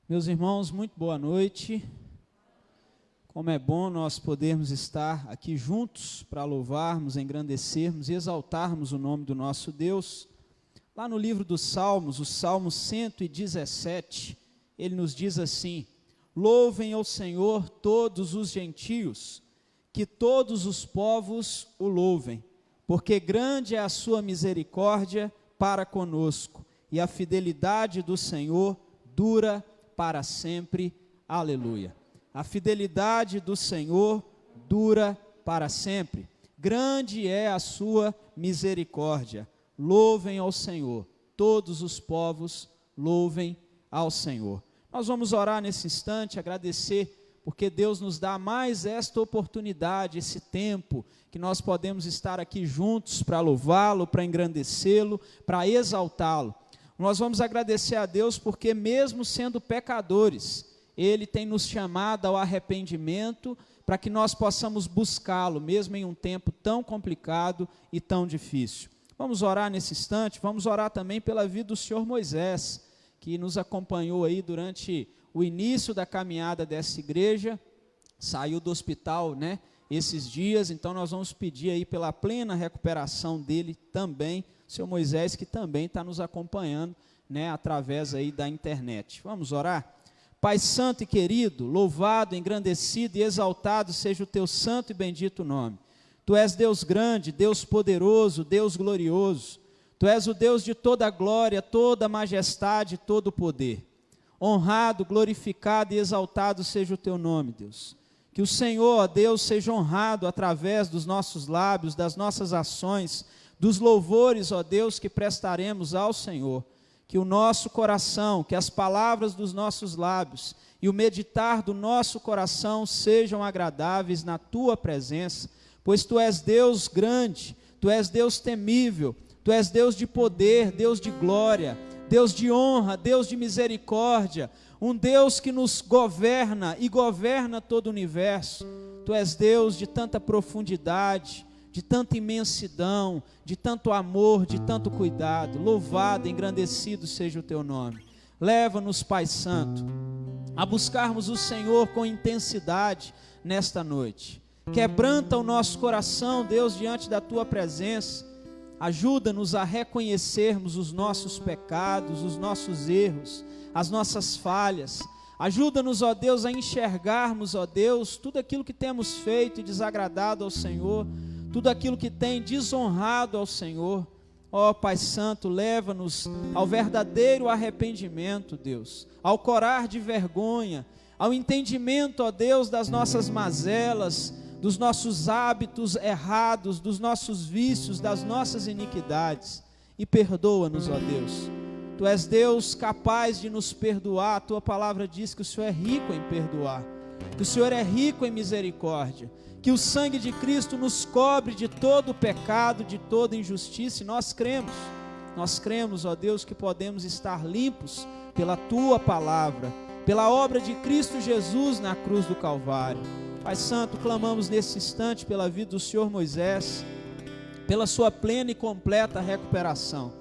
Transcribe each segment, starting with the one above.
Meus irmãos, muito boa noite. Como é bom nós podermos estar aqui juntos para louvarmos, engrandecermos e exaltarmos o nome do nosso Deus. Lá no livro dos Salmos, o Salmo 117, ele nos diz assim: louvem ao Senhor todos os gentios, que todos os povos o louvem, porque grande é a sua misericórdia para conosco, e a fidelidade do Senhor dura para sempre. Aleluia. A fidelidade do Senhor dura para sempre. Grande é a sua misericórdia. Louvem ao Senhor. Todos os povos louvem ao Senhor. Nós vamos orar nesse instante, agradecer, porque Deus nos dá mais esta oportunidade, esse tempo, que nós podemos estar aqui juntos para louvá-lo, para engrandecê-lo, para exaltá-lo. Nós vamos agradecer a Deus porque mesmo sendo pecadores, Ele tem nos chamado ao arrependimento para que nós possamos buscá-lo, mesmo em um tempo tão complicado e tão difícil. Vamos orar nesse instante, vamos orar também pela vida do senhor Moisés, que nos acompanhou aí durante o início da caminhada dessa igreja, saiu do hospital, esses dias, então nós vamos pedir aí pela plena recuperação dele também, o senhor Moisés, que também está nos acompanhando, através aí da internet. Vamos orar? Pai santo e querido, louvado, engrandecido e exaltado seja o teu santo e bendito nome. Tu és Deus grande, Deus poderoso, Deus glorioso. Tu és o Deus de toda glória, toda majestade, todo poder. Honrado, glorificado e exaltado seja o teu nome, Deus. Que o Senhor, ó Deus, seja honrado através dos nossos lábios, das nossas ações, dos louvores, ó Deus, que prestaremos ao Senhor. Que o nosso coração, que as palavras dos nossos lábios e o meditar do nosso coração sejam agradáveis na tua presença, pois tu és Deus grande, tu és Deus temível, tu és Deus de poder, Deus de glória, Deus de honra, Deus de misericórdia, um Deus que nos governa e governa todo o universo. Tu és Deus de tanta profundidade, de tanta imensidão, de tanto amor, de tanto cuidado. Louvado, engrandecido seja o teu nome. Leva-nos, Pai Santo, a buscarmos o Senhor com intensidade nesta noite. Quebranta o nosso coração, Deus, diante da tua presença. Ajuda-nos a reconhecermos os nossos pecados, os nossos erros, as nossas falhas. Ajuda-nos, ó Deus, a enxergarmos, ó Deus, tudo aquilo que temos feito e desagradado ao Senhor, tudo aquilo que tem desonrado ao Senhor. Ó Pai Santo, leva-nos ao verdadeiro arrependimento, Deus, ao corar de vergonha, ao entendimento, ó Deus, das nossas mazelas, dos nossos hábitos errados, dos nossos vícios, das nossas iniquidades, e perdoa-nos, ó Deus. Tu és Deus capaz de nos perdoar. A tua palavra diz que o Senhor é rico em perdoar, que o Senhor é rico em misericórdia, que o sangue de Cristo nos cobre de todo o pecado, de toda injustiça, e nós cremos, ó Deus, que podemos estar limpos pela tua palavra, pela obra de Cristo Jesus na cruz do Calvário. Pai Santo, clamamos nesse instante pela vida do senhor Moisés, pela sua plena e completa recuperação,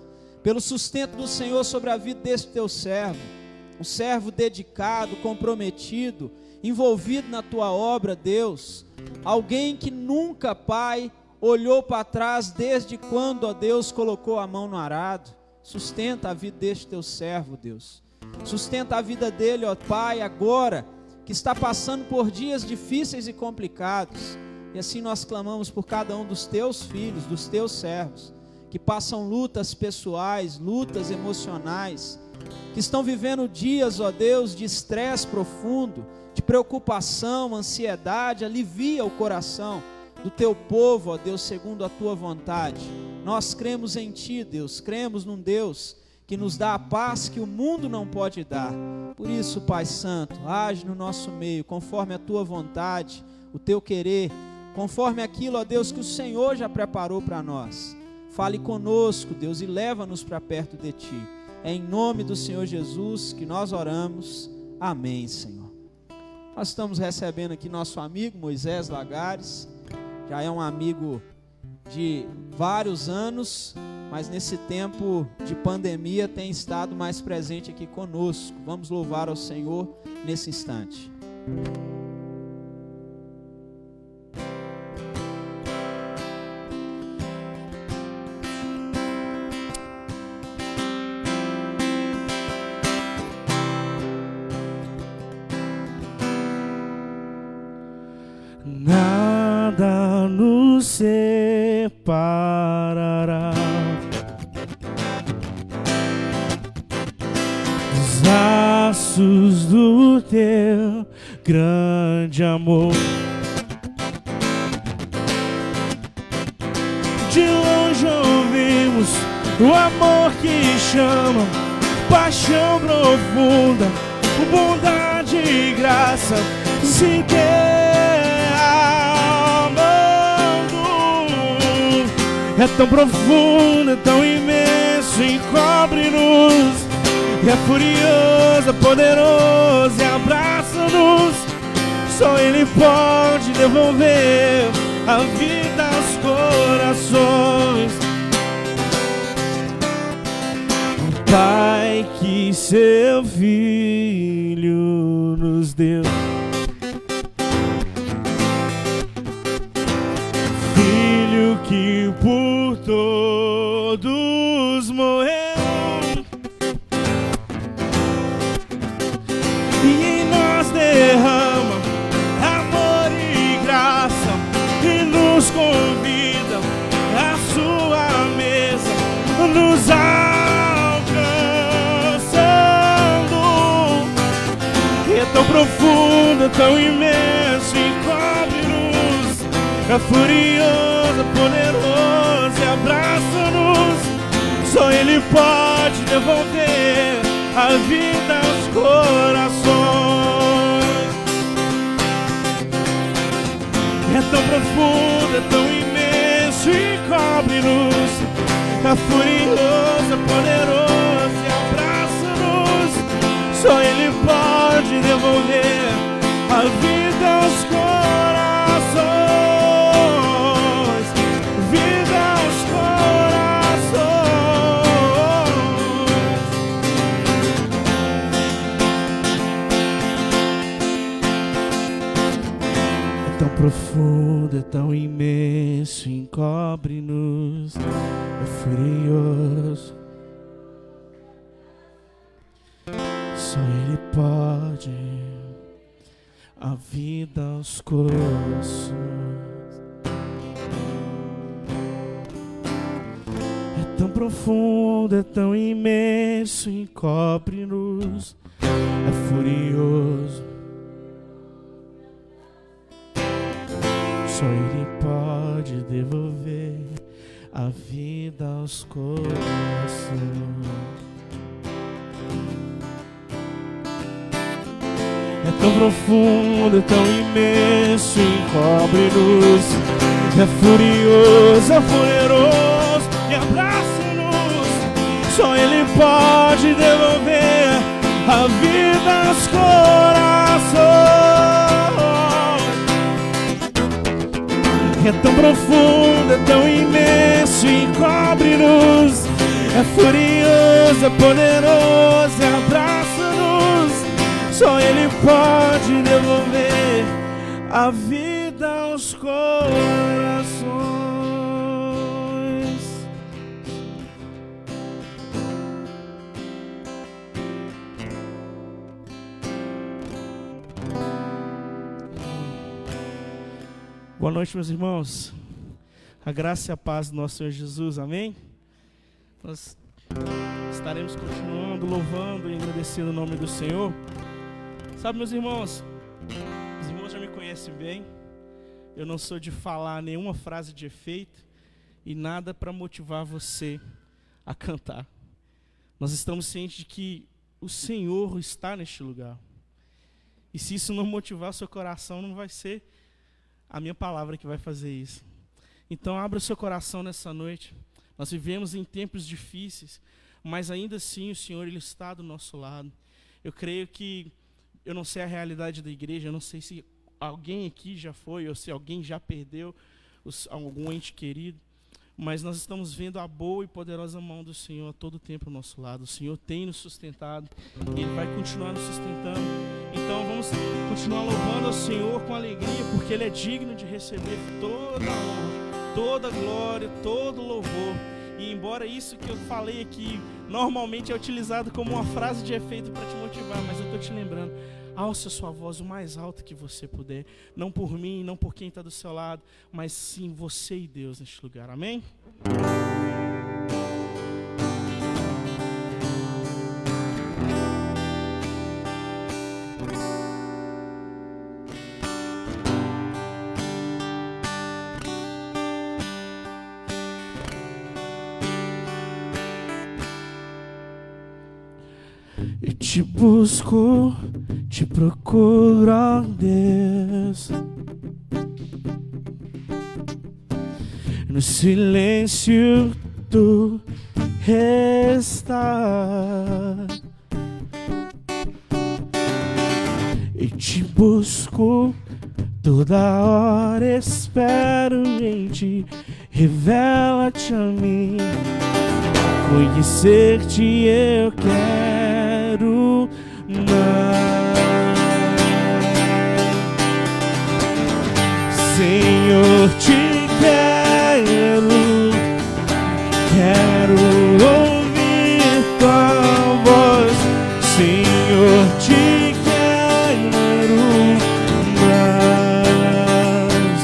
pelo sustento do Senhor sobre a vida deste teu servo, um servo dedicado, comprometido, envolvido na tua obra, Deus, alguém que nunca, Pai, olhou para trás desde quando, ó Deus, colocou a mão no arado. Sustenta a vida deste teu servo, Deus, sustenta a vida dele, ó Pai, agora que está passando por dias difíceis e complicados, e assim nós clamamos por cada um dos teus filhos, dos teus servos, que passam lutas pessoais, lutas emocionais, que estão vivendo dias, ó Deus, de estresse profundo, de preocupação, ansiedade. Alivia o coração do teu povo, ó Deus, segundo a tua vontade. Nós cremos em ti, Deus, cremos num Deus que nos dá a paz que o mundo não pode dar. Por isso, Pai Santo, age no nosso meio, conforme a tua vontade, o teu querer, conforme aquilo, ó Deus, que o Senhor já preparou para nós. Fale conosco, Deus, e leva-nos para perto de ti. É em nome do Senhor Jesus que nós oramos. Amém, Senhor. Nós estamos recebendo aqui nosso amigo Moisés Lagares, já é um amigo de vários anos, mas nesse tempo de pandemia tem estado mais presente aqui conosco. Vamos louvar ao Senhor nesse instante. Nada nos separará dos laços do teu grande amor. De longe ouvimos o amor que chama, paixão profunda, bondade e graça se é tão profundo, é tão imenso, encobre-nos. É furioso, é poderoso e abraça-nos. Só Ele pode devolver a vida aos corações. O Pai que seu Filho nos deu, que por todos morreu, e em nós derrama amor e graça, e nos convida à sua mesa, nos alcançando. É tão profundo, é tão imenso, encobre-nos. É furioso, poderoso e abraça-nos. Só Ele pode devolver a vida aos corações. É tão profundo, é tão imenso e cobre-nos. É furioso, é poderoso e abraça-nos. Só Ele pode devolver a vida aos corações. Profundo, é tão imenso, encobre-nos, é furioso. Só Ele pode a vida aos corações. É tão profundo, é tão imenso, encobre-nos, é furioso. Só Ele pode devolver a vida aos corações. É tão profundo, é tão imenso, encobre-nos. É furioso, é poderoso e abraça-nos. Só Ele pode devolver a vida aos corações. É tão profundo, é tão imenso, encobre-nos. É furioso, é poderoso e abraça-nos. Só Ele pode devolver a vida aos corações. Boa noite, meus irmãos. A graça e a paz do nosso Senhor Jesus, amém? Nós estaremos continuando, louvando e agradecendo o nome do Senhor. Sabe, meus irmãos, os irmãos já me conhecem bem. Eu não sou de falar nenhuma frase de efeito e nada para motivar você a cantar. Nós estamos cientes de que o Senhor está neste lugar. E se isso não motivar o seu coração, não vai ser a minha palavra que vai fazer isso. Então abra o seu coração nessa noite. Nós vivemos em tempos difíceis, mas ainda assim o Senhor Ele está do nosso lado. Eu creio que, eu não sei a realidade da igreja, eu não sei se alguém aqui já foi, ou se alguém já perdeu algum ente querido, mas nós estamos vendo a boa e poderosa mão do Senhor a todo tempo ao nosso lado. O Senhor tem nos sustentado e Ele vai continuar nos sustentando. Então vamos continuar louvando ao Senhor com alegria, porque Ele é digno de receber toda a honra, toda a glória, todo o louvor. E embora isso que eu falei aqui normalmente é utilizado como uma frase de efeito para te motivar, mas eu estou te lembrando: alce a sua voz o mais alto que você puder, não por mim, não por quem está do seu lado, mas sim você e Deus neste lugar, amém? Eu te busco, te procuro, ó Deus, no silêncio tu estás. Eu te busco, toda hora espero em ti, revela-te a mim. Conhecer-te eu quero mais. Senhor, te quero ouvir tua voz. Senhor, te quero mais.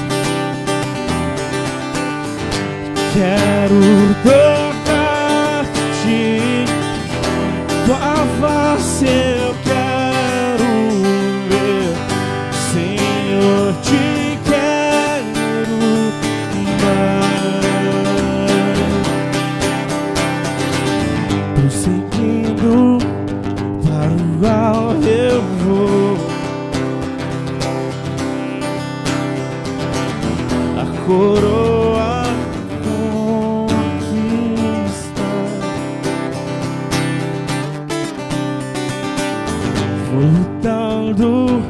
Quero tua face eu quero ver. Senhor, te quero mais. Prosseguindo para o qual eu vou, a coroa lutando,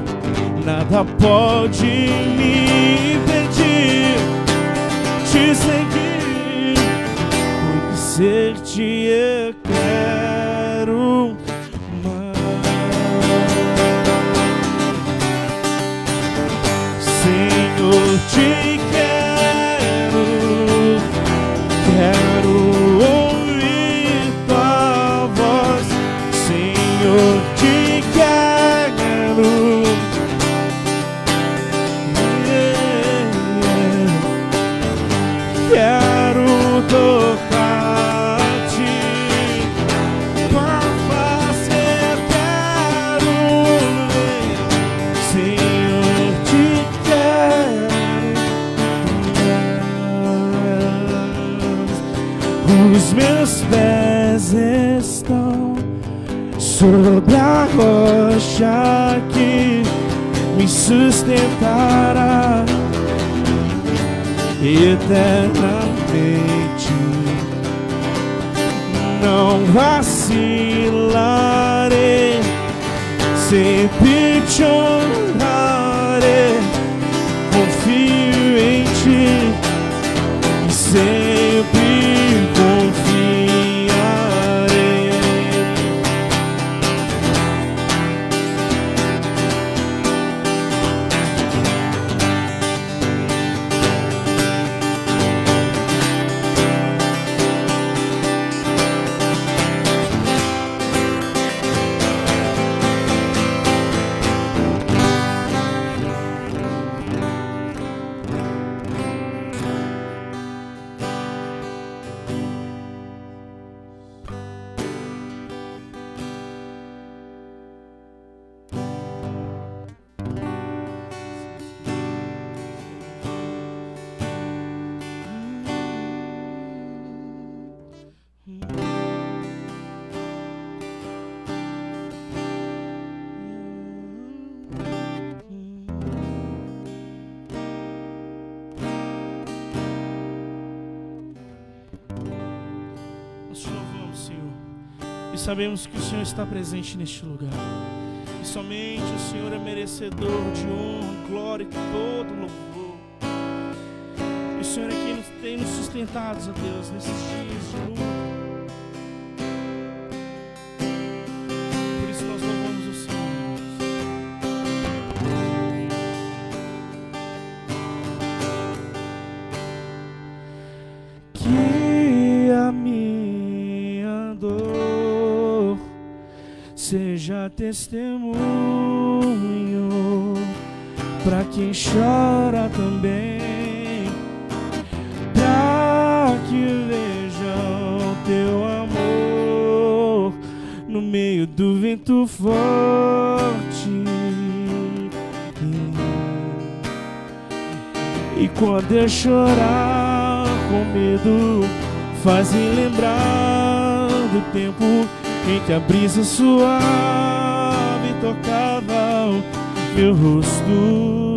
nada pode me impedir de seguir. Conhecer-te eu quero mais. Senhor, te quero ouvir tua voz. Senhor, te quero tocar-te, tua face eu quero ver. Senhor, te quero. Os meus pés estão sobre a rocha que me sustentará eternamente. Não vacilarei, sempre te honrarei. Confio em ti e sempre confiarei. E sabemos que o Senhor está presente neste lugar. E somente o Senhor é merecedor de honra, glória e todo louvor. E o Senhor é quem nos tem nos sustentados, ó Deus, nesses dias de luta. Por isso nós louvamos o Senhor. Que a minha dor seja testemunho para quem chora também, para que vejam teu amor no meio do vento forte. E quando eu chorar com medo, faz-me lembrar do tempo em que a brisa suave tocava meu rosto.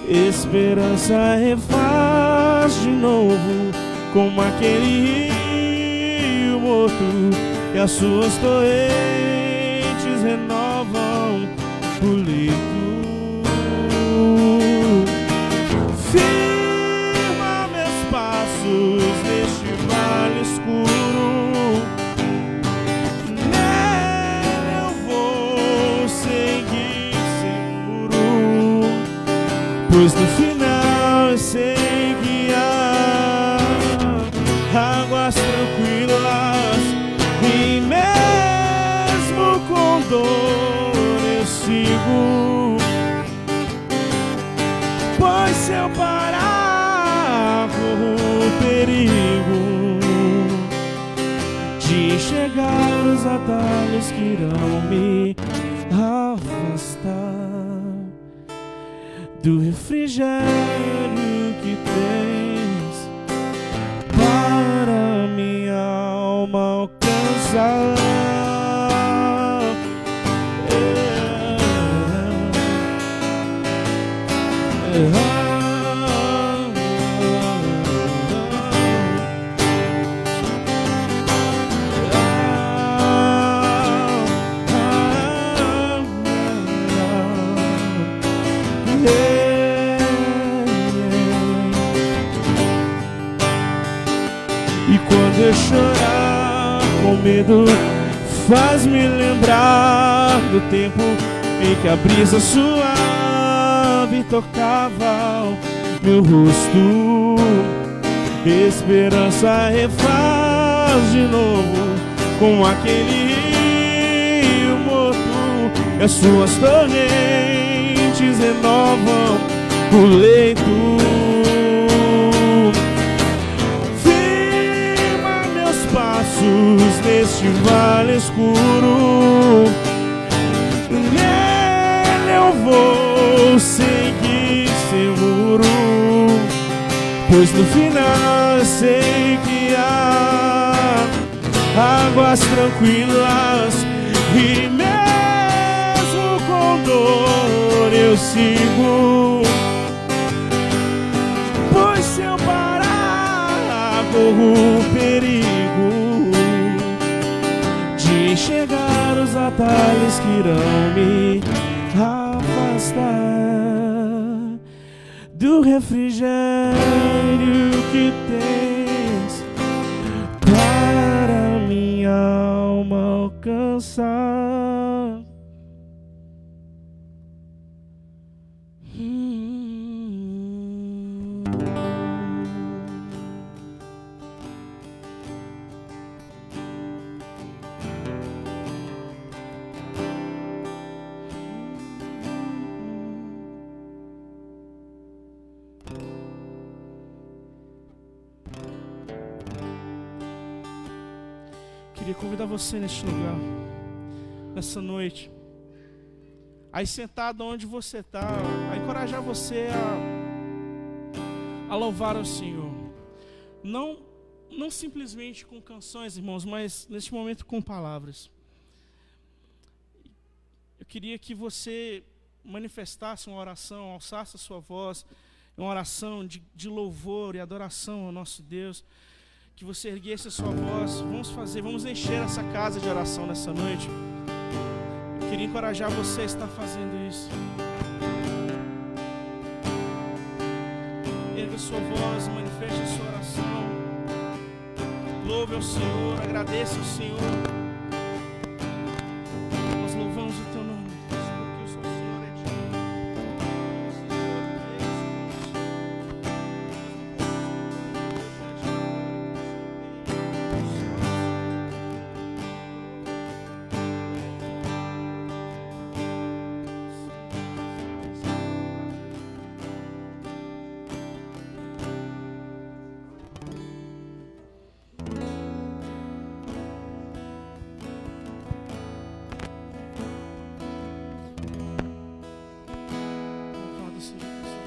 Esperança refaz de novo como aquele rio morto, e as suas torrentes renovam o leito. Firma meus passos neste vale escuro, nele eu vou seguir seguro, pois no final eu sei guiar águas tranquilas, e mesmo com dor eu sigo, pois se eu parar corro o perigo de chegar os atalhos que irão me afastar do refrigério que tens para minha alma alcançar. E quando eu chorar com medo, faz-me lembrar do tempo em que a brisa suave tocava meu rosto. Esperança refaz de novo com aquele rio morto, e as suas torrentes renovam o leito. Neste vale escuro, nele eu vou seguir seguro, pois no final eu sei que há águas tranquilas, e mesmo com dor eu sigo, pois se eu parar corro o perigo de chegar os atalhos que irão me afastar do refrigério que tens para minha alma alcançar. Queria convidar você neste lugar, nessa noite, aí sentado onde você está, a encorajar você a louvar ao Senhor. Não simplesmente com canções, irmãos, mas neste momento com palavras. Eu queria que você manifestasse uma oração, alçasse a sua voz, uma oração de louvor e adoração ao nosso Deus. Que você erguesse a sua voz. Vamos encher essa casa de oração nessa noite. Eu queria encorajar você a estar fazendo isso. erga sua voz, manifeste a sua oração. Louve ao Senhor, agradeça ao Senhor. Nós louvamos o teu nome, Deus, porque o Senhor é digno. Louvado seja o Senhor.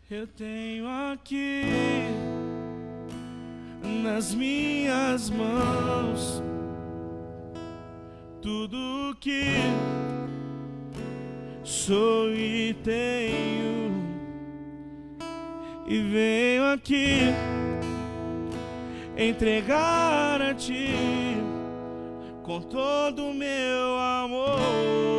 Eu tenho aqui nas minhas mãos tudo que sou e tenho, e venho aqui entregar a ti com todo o meu amor.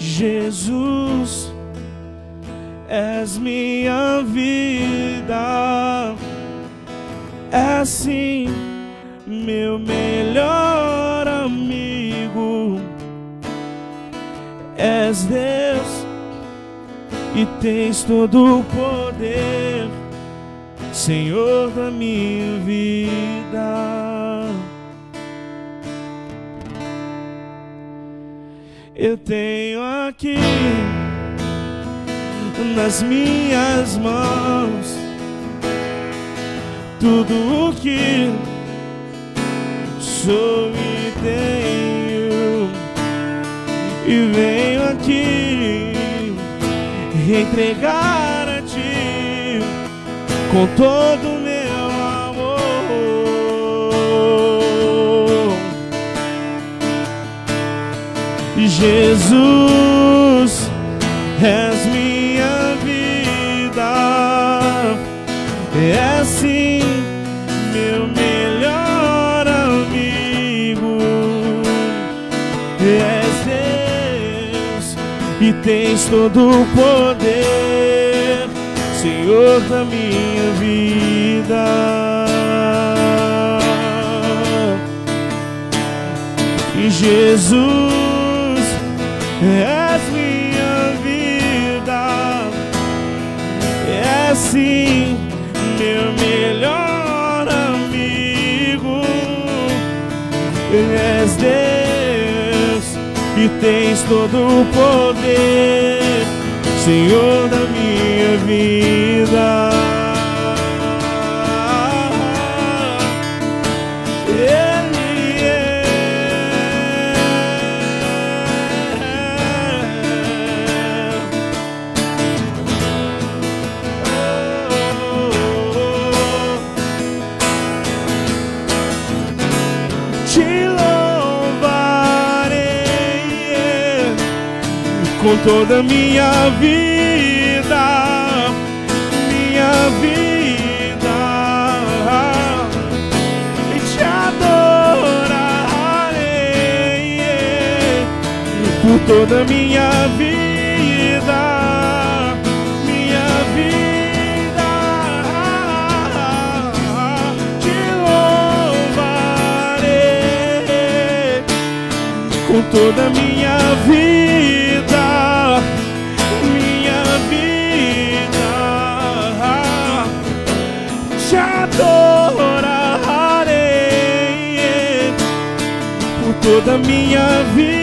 Jesus, és minha vida, és sim meu melhor amigo. És Deus e tens todo o poder, Senhor da minha vida. Eu tenho aqui nas minhas mãos tudo o que sou e tenho, e venho aqui entregar a ti com todo o meu amor. Jesus, és minha vida, és sim meu melhor amigo. És Deus e tens todo o poder, Senhor da minha vida. E Jesus, és minha vida, és sim meu melhor amigo. És Deus e tens todo o poder, Senhor da minha vida. Com toda a minha vida, e te adorarei por toda a minha vida, te louvarei com toda a minha vida, te adorarei por toda a minha vida,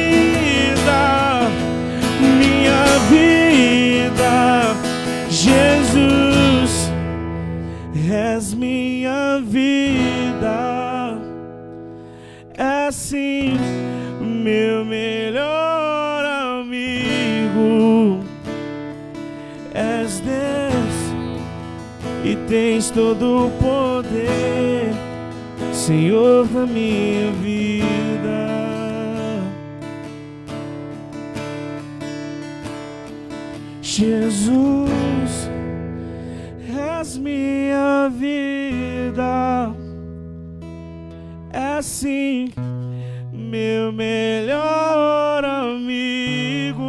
Jesus, és minha vida, és sim meu melhor amigo. És Deus e tens todo o poder, Senhor da minha vida. Jesus, minha vida, é sim meu melhor amigo.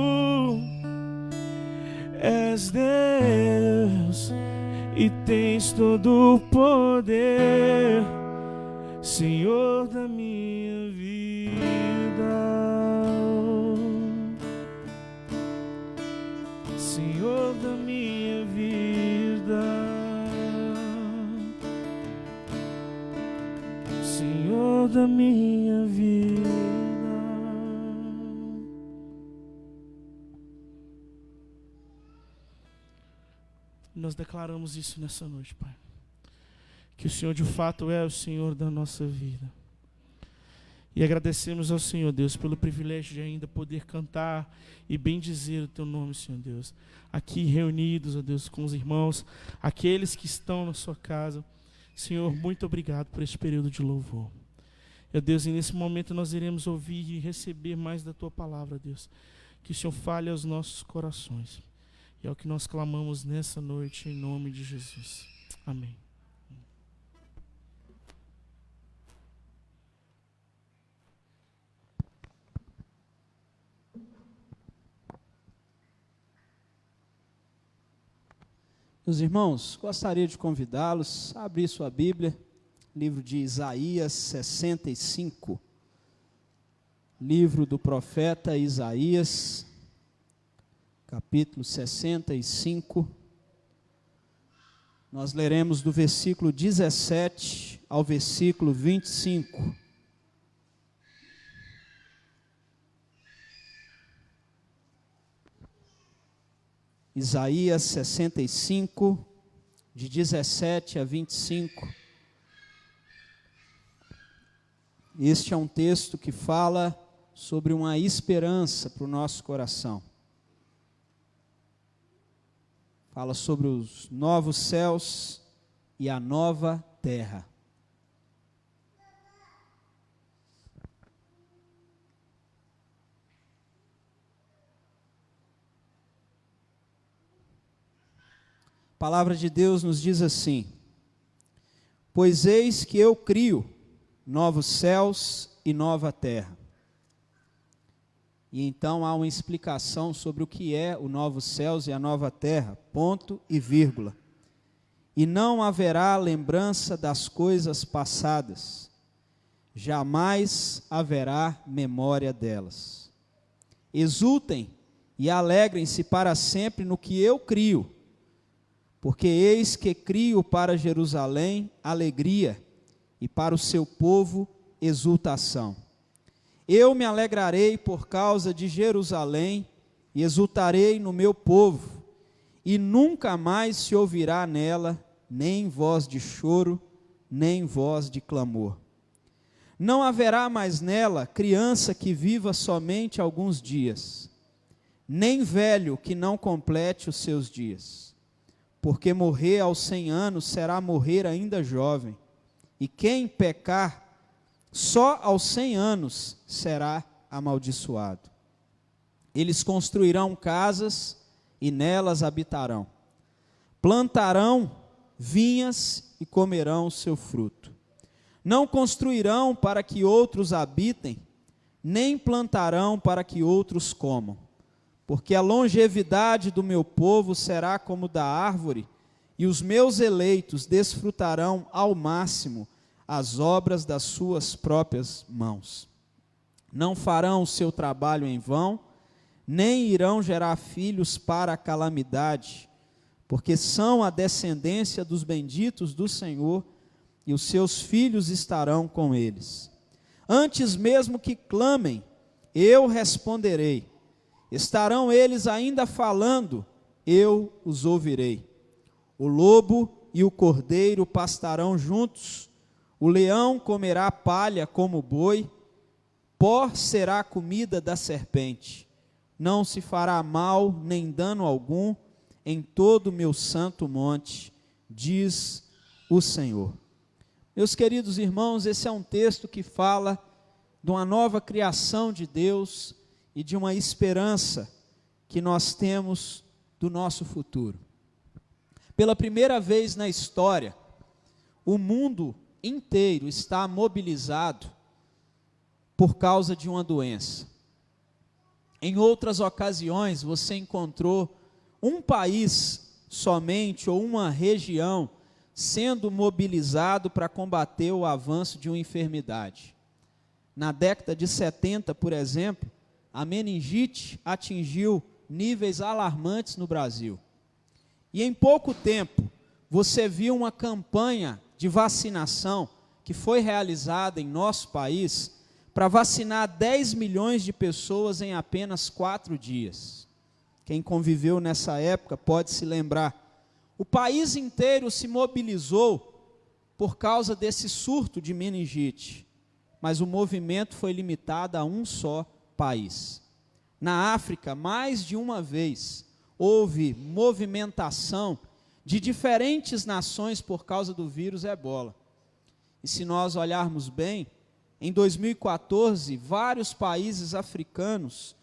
És Deus e tens todo o poder, Senhor da minha vida. Senhor da minha vida, Senhor da minha vida. Nós declaramos isso nessa noite, Pai, que o Senhor de fato é o Senhor da nossa vida. E agradecemos ao Senhor, Deus, pelo privilégio de ainda poder cantar e bendizer o Teu nome, Senhor Deus. Aqui reunidos, ó Deus, com os irmãos, aqueles que estão na sua casa. Senhor, muito obrigado por esse período de louvor. Ó Deus, e nesse momento nós iremos ouvir e receber mais da Tua palavra, Deus. Que o Senhor fale aos nossos corações. E é o que nós clamamos nessa noite, em nome de Jesus. Amém. Meus irmãos, gostaria de convidá-los a abrir sua Bíblia, livro de Isaías 65, livro do profeta Isaías, capítulo 65. Nós leremos do versículo 17 ao versículo 25. Isaías 65, de 17 a 25. Este é um texto que fala sobre uma esperança para o nosso coração. Fala sobre os novos céus e a nova terra. A palavra de Deus nos diz assim: pois eis que eu crio novos céus e nova terra. E então há uma explicação sobre o que é o novos céus e a nova terra, ponto e vírgula. E não haverá lembrança das coisas passadas, jamais haverá memória delas. Exultem e alegrem-se para sempre no que eu crio, porque eis que crio para Jerusalém alegria, e para o seu povo exultação. Eu me alegrarei por causa de Jerusalém, e exultarei no meu povo, e nunca mais se ouvirá nela nem voz de choro, nem voz de clamor. Não haverá mais nela criança que viva somente alguns dias, nem velho que não complete os seus dias. Porque morrer aos 100 anos será morrer ainda jovem, e quem pecar só aos 100 anos será amaldiçoado. Eles construirão casas e nelas habitarão. Plantarão vinhas e comerão o seu fruto. Não construirão para que outros habitem, nem plantarão para que outros comam. Porque a longevidade do meu povo será como da árvore, e os meus eleitos desfrutarão ao máximo as obras das suas próprias mãos. Não farão o seu trabalho em vão, nem irão gerar filhos para a calamidade, porque são a descendência dos benditos do Senhor, e os seus filhos estarão com eles. Antes mesmo que clamem, eu responderei. Estarão eles ainda falando, eu os ouvirei. O lobo e o cordeiro pastarão juntos, o leão comerá palha como boi, pó será a comida da serpente. Não se fará mal nem dano algum em todo o meu santo monte, diz o Senhor. Meus queridos irmãos, esse é um texto que fala de uma nova criação de Deus e de uma esperança que nós temos do nosso futuro. Pela primeira vez na história, o mundo inteiro está mobilizado por causa de uma doença. Em outras ocasiões, você encontrou um país somente ou uma região sendo mobilizado para combater o avanço de uma enfermidade. Na década de 70, por exemplo, a meningite atingiu níveis alarmantes no Brasil. E em pouco tempo, você viu uma campanha de vacinação que foi realizada em nosso país para vacinar 10 milhões de pessoas em apenas 4 dias. Quem conviveu nessa época pode se lembrar. O país inteiro se mobilizou por causa desse surto de meningite, mas o movimento foi limitado a um só país. Na África, mais de uma vez, houve movimentação de diferentes nações por causa do vírus Ebola. E se nós olharmos bem, em 2014, vários países africanos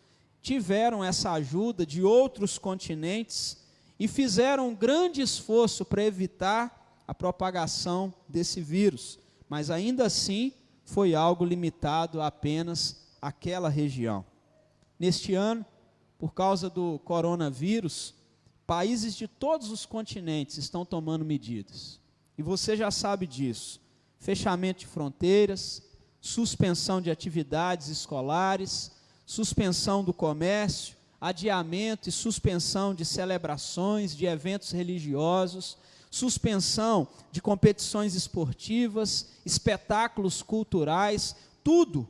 tiveram essa ajuda de outros continentes e fizeram um grande esforço para evitar a propagação desse vírus, mas ainda assim foi algo limitado a apenas àquela região. Neste ano, por causa do coronavírus, países de todos os continentes estão tomando medidas. E você já sabe disso. Fechamento de fronteiras, suspensão de atividades escolares, suspensão do comércio, adiamento e suspensão de celebrações, de eventos religiosos, suspensão de competições esportivas, espetáculos culturais, tudo,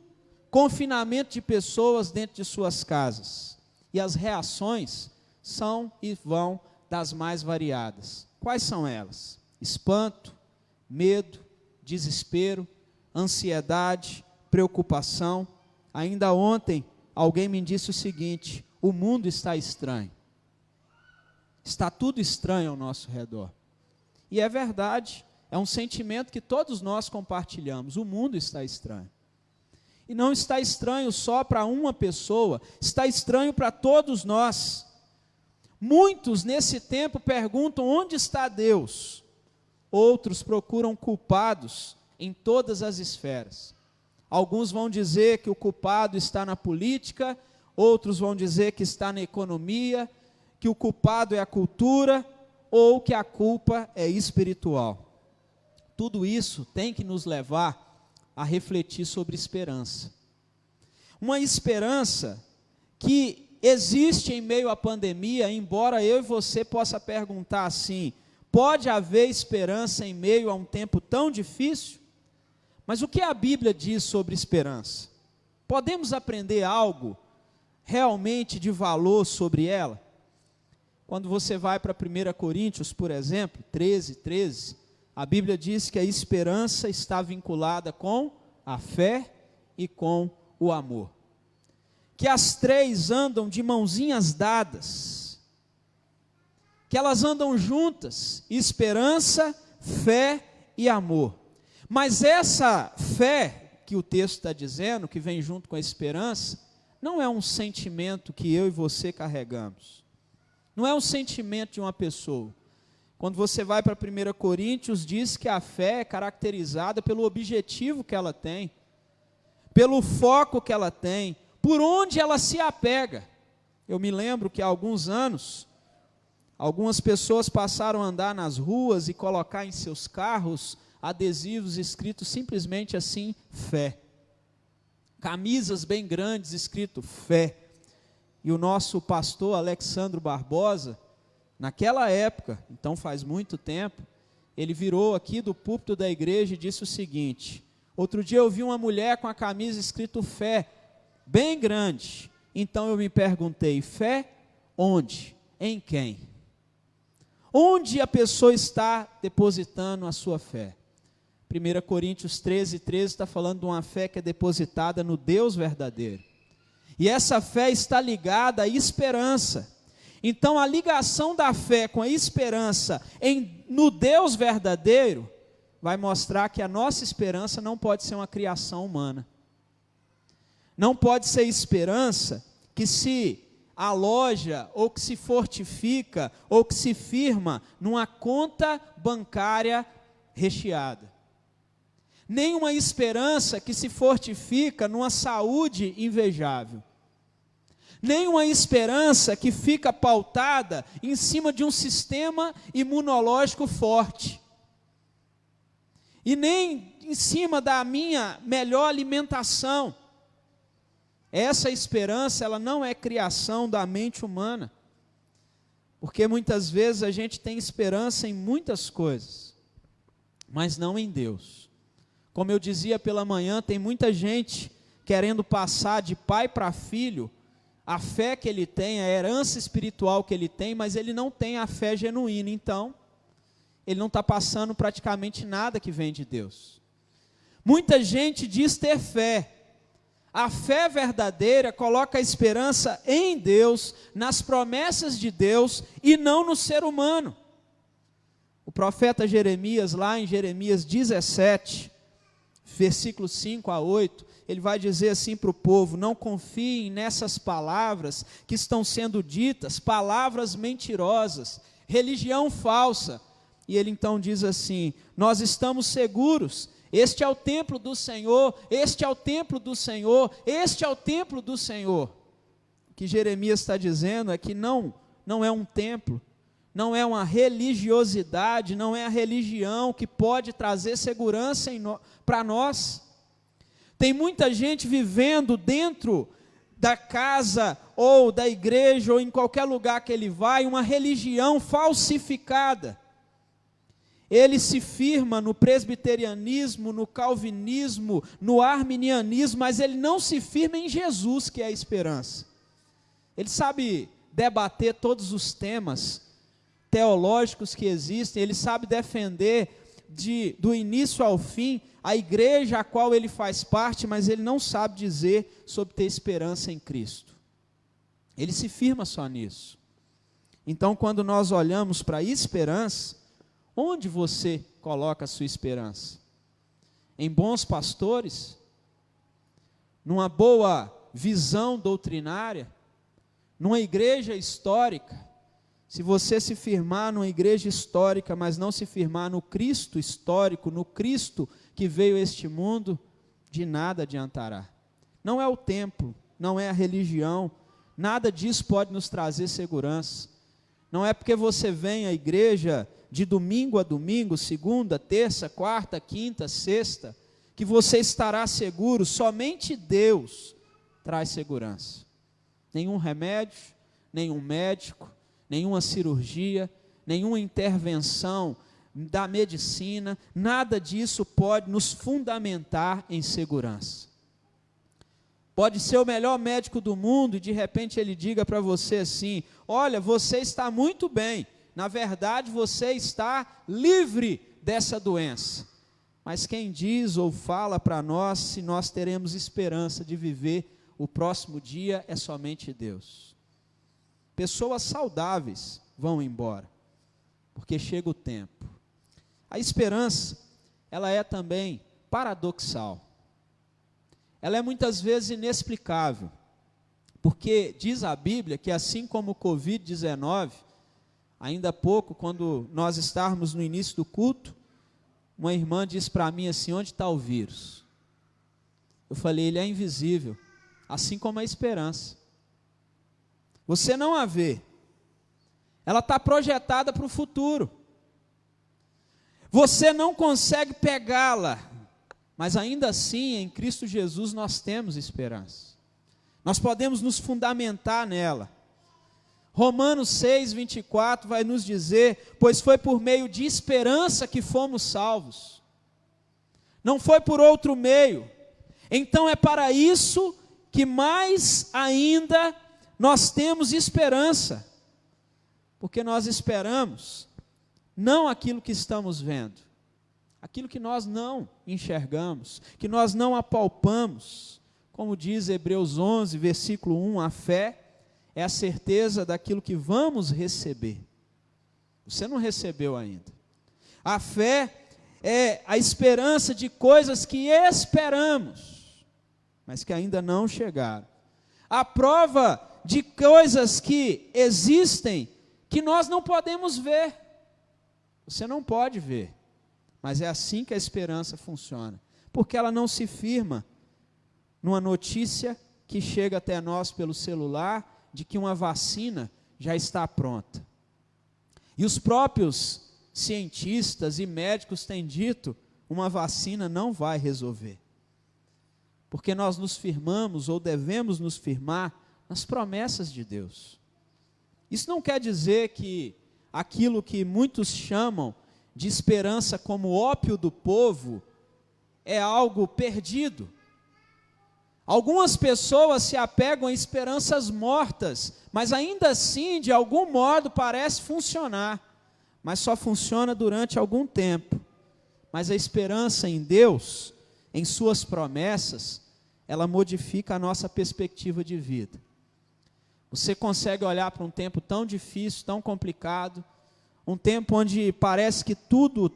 confinamento de pessoas dentro de suas casas. E as reações são e vão das mais variadas. Quais são elas? Espanto, medo, desespero, ansiedade, preocupação. Ainda ontem, alguém me disse o seguinte: o mundo está estranho. Está tudo estranho ao nosso redor. E é verdade, é um sentimento que todos nós compartilhamos. O mundo está estranho. E não está estranho só para uma pessoa, está estranho para todos nós. Muitos nesse tempo perguntam: onde está Deus? Outros procuram culpados em todas as esferas. Alguns vão dizer que o culpado está na política, outros vão dizer que está na economia, que o culpado é a cultura, ou que a culpa é espiritual. Tudo isso tem que nos levar a refletir sobre esperança. Uma esperança que existe em meio à pandemia, embora eu e você possa perguntar assim: pode haver esperança em meio a um tempo tão difícil? Mas o que a Bíblia diz sobre esperança? Podemos aprender algo realmente de valor sobre ela? Quando você vai para 1 Coríntios, por exemplo, 13, a Bíblia diz que a esperança está vinculada com a fé e com o amor. Que as três andam de mãozinhas dadas, que elas andam juntas, esperança, fé e amor. Mas essa fé que o texto está dizendo, que vem junto com a esperança, não é um sentimento que eu e você carregamos. Não é um sentimento de uma pessoa. Quando você vai para 1 Coríntios, diz que a fé é caracterizada pelo objetivo que ela tem, pelo foco que ela tem, por onde ela se apega. Eu me lembro que há alguns anos, algumas pessoas passaram a andar nas ruas e colocar em seus carros adesivos escritos simplesmente assim: fé. Camisas bem grandes escrito fé. E o nosso pastor Alexandro Barbosa, naquela época, então faz muito tempo, ele virou aqui do púlpito da igreja e disse o seguinte: outro dia eu vi uma mulher com a camisa escrito fé, bem grande. Então eu me perguntei: fé onde? Em quem? Onde a pessoa está depositando a sua fé? 1 Coríntios 13 está falando de uma fé que é depositada no Deus verdadeiro. E essa fé está ligada à esperança. Então a ligação da fé com a esperança no Deus verdadeiro vai mostrar que a nossa esperança não pode ser uma criação humana. Não pode ser esperança que se aloja, ou que se fortifica, ou que se firma numa conta bancária recheada. Nem uma esperança que se fortifica numa saúde invejável. Nem uma esperança que fica pautada em cima de um sistema imunológico forte. E nem em cima da minha melhor alimentação. Essa esperança, ela não é criação da mente humana. Porque muitas vezes a gente tem esperança em muitas coisas, mas não em Deus. Como eu dizia pela manhã, tem muita gente querendo passar de pai para filho a fé que ele tem, a herança espiritual que ele tem, mas ele não tem a fé genuína. Então, ele não está passando praticamente nada que vem de Deus. Muita gente diz ter fé. A fé verdadeira coloca a esperança em Deus, nas promessas de Deus e não no ser humano. O profeta Jeremias, lá em Jeremias 17, versículos 5 a 8, ele vai dizer assim para o povo: não confiem nessas palavras que estão sendo ditas, palavras mentirosas, religião falsa. E ele então diz assim: nós estamos seguros, este é o templo do Senhor, este é o templo do Senhor, este é o templo do Senhor. O que Jeremias está dizendo é que não é um templo, não é uma religiosidade, não é a religião que pode trazer segurança para nós. Tem muita gente vivendo dentro da casa, ou da igreja, ou em qualquer lugar que ele vai, uma religião falsificada. Ele se firma no presbiterianismo, no calvinismo, no arminianismo, mas ele não se firma em Jesus, que é a esperança. Ele sabe debater todos os temas teológicos que existem, ele sabe defender do início ao fim a igreja a qual ele faz parte, mas ele não sabe dizer sobre ter esperança em Cristo. Ele se firma só nisso. Então, quando nós olhamos para a esperança, onde você coloca a sua esperança? Em bons pastores? Numa boa visão doutrinária? Numa igreja histórica? Se você se firmar numa igreja histórica, mas não se firmar no Cristo histórico, no Cristo que veio a este mundo, de nada adiantará. Não é o templo, não é a religião, nada disso pode nos trazer segurança. Não é porque você vem à igreja de domingo a domingo, segunda, terça, quarta, quinta, sexta, que você estará seguro. Somente Deus traz segurança. Nenhum remédio, nenhum médico, nenhuma cirurgia, nenhuma intervenção da medicina, nada disso pode nos fundamentar em segurança. Pode ser o melhor médico do mundo e de repente ele diga para você assim: olha, você está muito bem, na verdade você está livre dessa doença. Mas quem diz ou fala para nós se nós teremos esperança de viver o próximo dia é somente Deus. Pessoas saudáveis vão embora, porque chega o tempo. A esperança, ela é também paradoxal. Ela é muitas vezes inexplicável, porque diz a Bíblia que assim como o Covid-19, ainda há pouco, quando nós estávamos no início do culto, uma irmã disse para mim assim: onde está o vírus? Eu falei: ele é invisível, assim como a esperança. Você não a vê, ela está projetada para o futuro. Você não consegue pegá-la, mas ainda assim, em Cristo Jesus, nós temos esperança. Nós podemos nos fundamentar nela. Romanos 6, 24 vai nos dizer: pois foi por meio de esperança que fomos salvos. Não foi por outro meio. Então é para isso que mais ainda nós temos esperança. Porque nós esperamos não aquilo que estamos vendo, aquilo que nós não enxergamos, que nós não apalpamos. Como diz Hebreus 11, versículo 1, a fé é a certeza daquilo que vamos receber. Você não recebeu ainda. A fé é a esperança de coisas que esperamos, mas que ainda não chegaram. A prova de coisas que existem que nós não podemos ver. Você não pode ver, mas é assim que a esperança funciona, porque ela não se firma numa notícia que chega até nós pelo celular de que uma vacina já está pronta. E os próprios cientistas e médicos têm dito, uma vacina não vai resolver. Porque nós nos firmamos, ou devemos nos firmar, nas promessas de Deus. Isso não quer dizer que aquilo que muitos chamam de esperança como ópio do povo é algo perdido. Algumas pessoas se apegam a esperanças mortas, mas ainda assim, de algum modo, parece funcionar, mas só funciona durante algum tempo. Mas a esperança em Deus, em suas promessas, ela modifica a nossa perspectiva de vida. Você consegue olhar para um tempo tão difícil, tão complicado, um tempo onde parece que tudo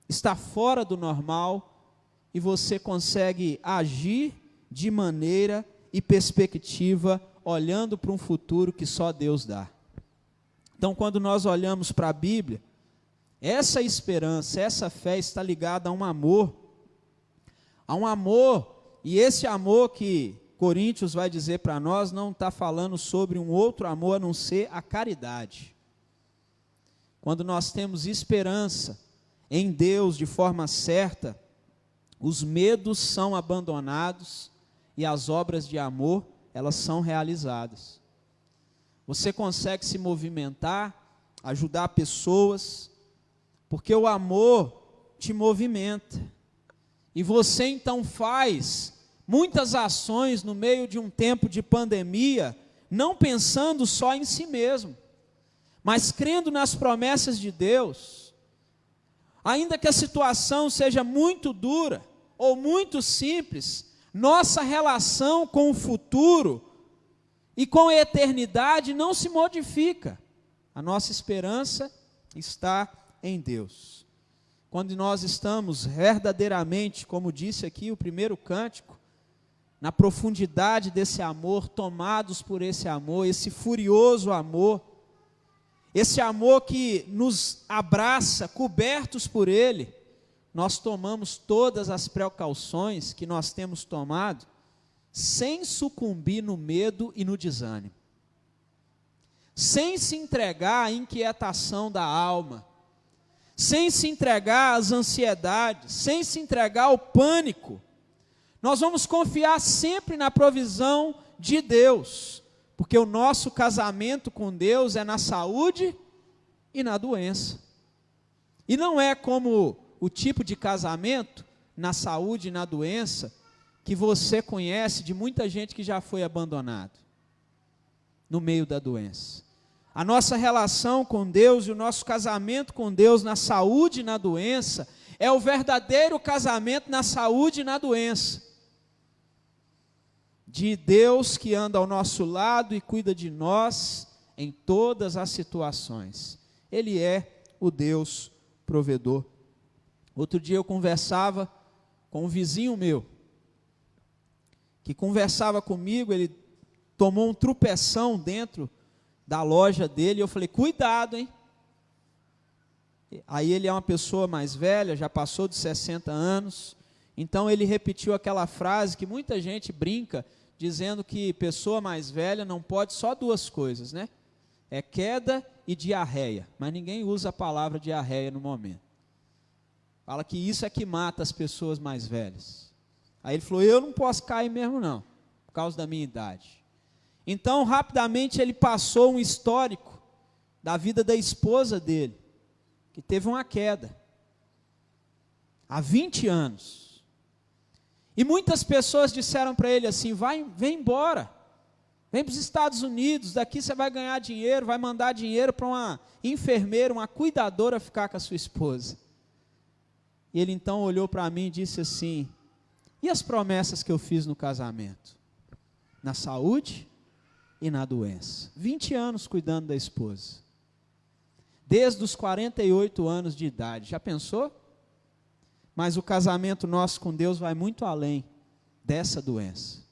está fora do normal, e você consegue agir de maneira e perspectiva, olhando para um futuro que só Deus dá. Então, quando nós olhamos para a Bíblia, essa esperança, essa fé está ligada a um amor, e esse amor que Coríntios vai dizer para nós, não está falando sobre um outro amor a não ser a caridade. Quando nós temos esperança em Deus de forma certa, os medos são abandonados e as obras de amor, elas são realizadas. Você consegue se movimentar, ajudar pessoas, porque o amor te movimenta. E você então faz muitas ações no meio de um tempo de pandemia, não pensando só em si mesmo, mas crendo nas promessas de Deus. Ainda que a situação seja muito dura ou muito simples, nossa relação com o futuro e com a eternidade não se modifica. A nossa esperança está em Deus. Quando nós estamos verdadeiramente, como disse aqui o primeiro cântico, na profundidade desse amor, tomados por esse amor, esse furioso amor, esse amor que nos abraça, cobertos por ele, nós tomamos todas as precauções que nós temos tomado, sem sucumbir no medo e no desânimo, sem se entregar à inquietação da alma, sem se entregar às ansiedades, sem se entregar ao pânico. Nós vamos confiar sempre na provisão de Deus, porque o nosso casamento com Deus é na saúde e na doença. E não é como o tipo de casamento na saúde e na doença que você conhece de muita gente que já foi abandonado no meio da doença. A nossa relação com Deus e o nosso casamento com Deus na saúde e na doença é o verdadeiro casamento na saúde e na doença. De Deus que anda ao nosso lado e cuida de nós em todas as situações. Ele é o Deus provedor. Outro dia eu conversava com um vizinho meu, que conversava comigo, ele tomou um tropeção dentro da loja dele, e eu falei, cuidado, hein? Aí ele é uma pessoa mais velha, já passou de 60 anos, então ele repetiu aquela frase que muita gente brinca, dizendo que pessoa mais velha não pode só duas coisas, né? É queda e diarreia, mas ninguém usa a palavra diarreia no momento. Fala que isso é que mata as pessoas mais velhas. Aí ele falou, eu não posso cair mesmo não, por causa da minha idade. Então, rapidamente, ele passou um histórico da vida da esposa dele, que teve uma queda, há 20 anos. E muitas pessoas disseram para ele assim, vem embora, vem para os Estados Unidos, daqui você vai ganhar dinheiro, vai mandar dinheiro para uma enfermeira, uma cuidadora ficar com a sua esposa. E ele então olhou para mim e disse assim, e as promessas que eu fiz no casamento? Na saúde e na doença. 20 anos cuidando da esposa. Desde os 48 anos de idade. Já pensou? Mas o casamento nosso com Deus vai muito além dessa doença.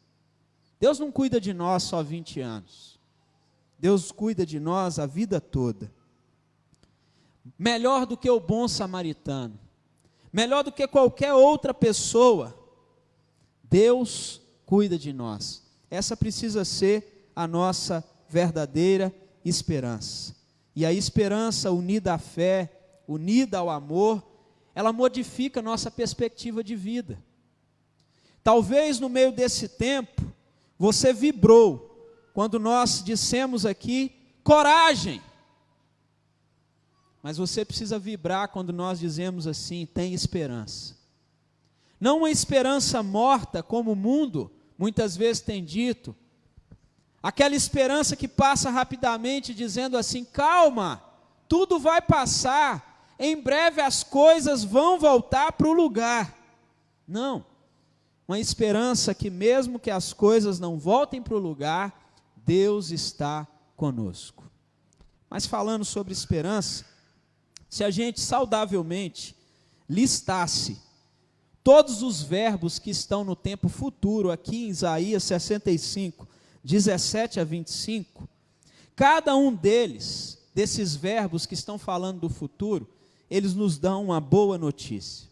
Deus não cuida de nós só 20 anos. Deus cuida de nós a vida toda. Melhor do que o bom samaritano, melhor do que qualquer outra pessoa, Deus cuida de nós. Essa precisa ser a nossa verdadeira esperança. E a esperança unida à fé, unida ao amor, ela modifica a nossa perspectiva de vida. Talvez no meio desse tempo, você vibrou, quando nós dissemos aqui, coragem. Mas você precisa vibrar quando nós dizemos assim, tem esperança. Não uma esperança morta, como o mundo muitas vezes tem dito, aquela esperança que passa rapidamente dizendo assim, calma, tudo vai passar, em breve as coisas vão voltar para o lugar. Não, uma esperança que mesmo que as coisas não voltem para o lugar, Deus está conosco. Mas falando sobre esperança, se a gente saudavelmente listasse todos os verbos que estão no tempo futuro, aqui em Isaías 65, 17 a 25, cada um desses verbos que estão falando do futuro, eles nos dão uma boa notícia.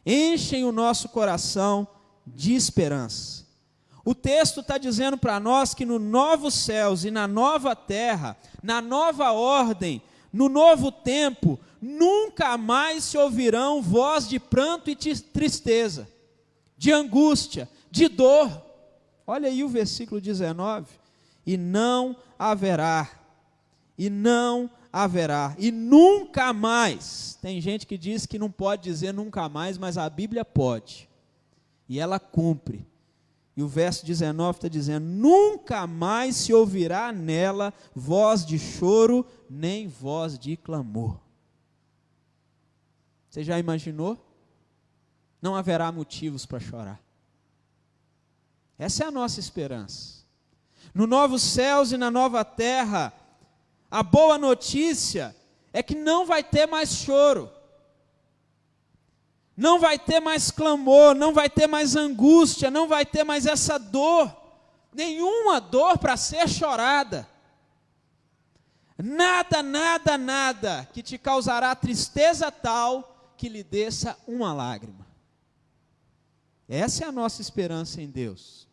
Enchem o nosso coração de esperança. O texto está dizendo para nós que no novos céus e na nova terra, na nova ordem, no novo tempo, nunca mais se ouvirão voz de pranto e tristeza, de angústia, de dor. Olha aí o versículo 19. E não haverá, e nunca mais. Tem gente que diz que não pode dizer nunca mais, mas a Bíblia pode. E ela cumpre. E o verso 19 está dizendo, nunca mais se ouvirá nela voz de choro, nem voz de clamor. Você já imaginou? Não haverá motivos para chorar. Essa é a nossa esperança. No novos céus e na nova terra, a boa notícia é que não vai ter mais choro. Não vai ter mais clamor, não vai ter mais angústia, não vai ter mais essa dor, nenhuma dor para ser chorada. Nada que te causará tristeza tal que lhe desça uma lágrima. Essa é a nossa esperança em Deus.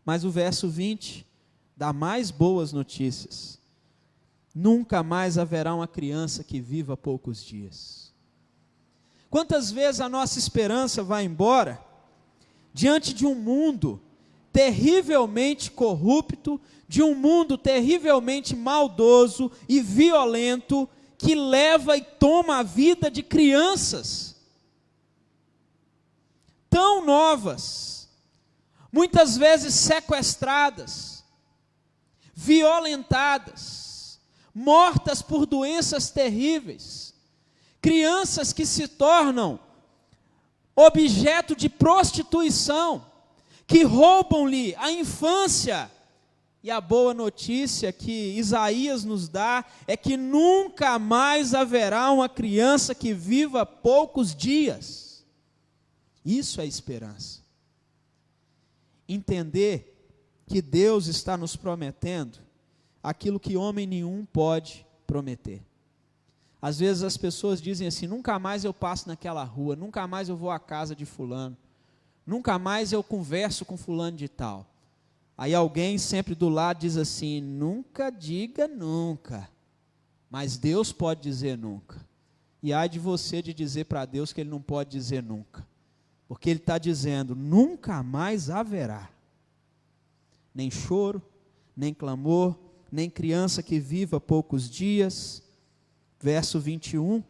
Mas o verso 20 dá mais boas notícias. Nunca mais haverá uma criança que viva poucos dias. Quantas vezes a nossa esperança vai embora diante de um mundo terrivelmente corrupto, de um mundo terrivelmente maldoso e violento, que leva e toma a vida de crianças tão novas, muitas vezes sequestradas, violentadas, mortas por doenças terríveis. Crianças que se tornam objeto de prostituição, que roubam-lhe a infância. E a boa notícia que Isaías nos dá é que nunca mais haverá uma criança que viva poucos dias. Isso é esperança. Entender que Deus está nos prometendo aquilo que homem nenhum pode prometer. Às vezes as pessoas dizem assim, nunca mais eu passo naquela rua, nunca mais eu vou à casa de fulano, nunca mais eu converso com fulano de tal. Aí alguém sempre do lado diz assim, nunca diga nunca, mas Deus pode dizer nunca. E ai de você de dizer para Deus que Ele não pode dizer nunca, porque Ele está dizendo, nunca mais haverá, nem choro, nem clamor, nem criança que viva poucos dias. Verso 21,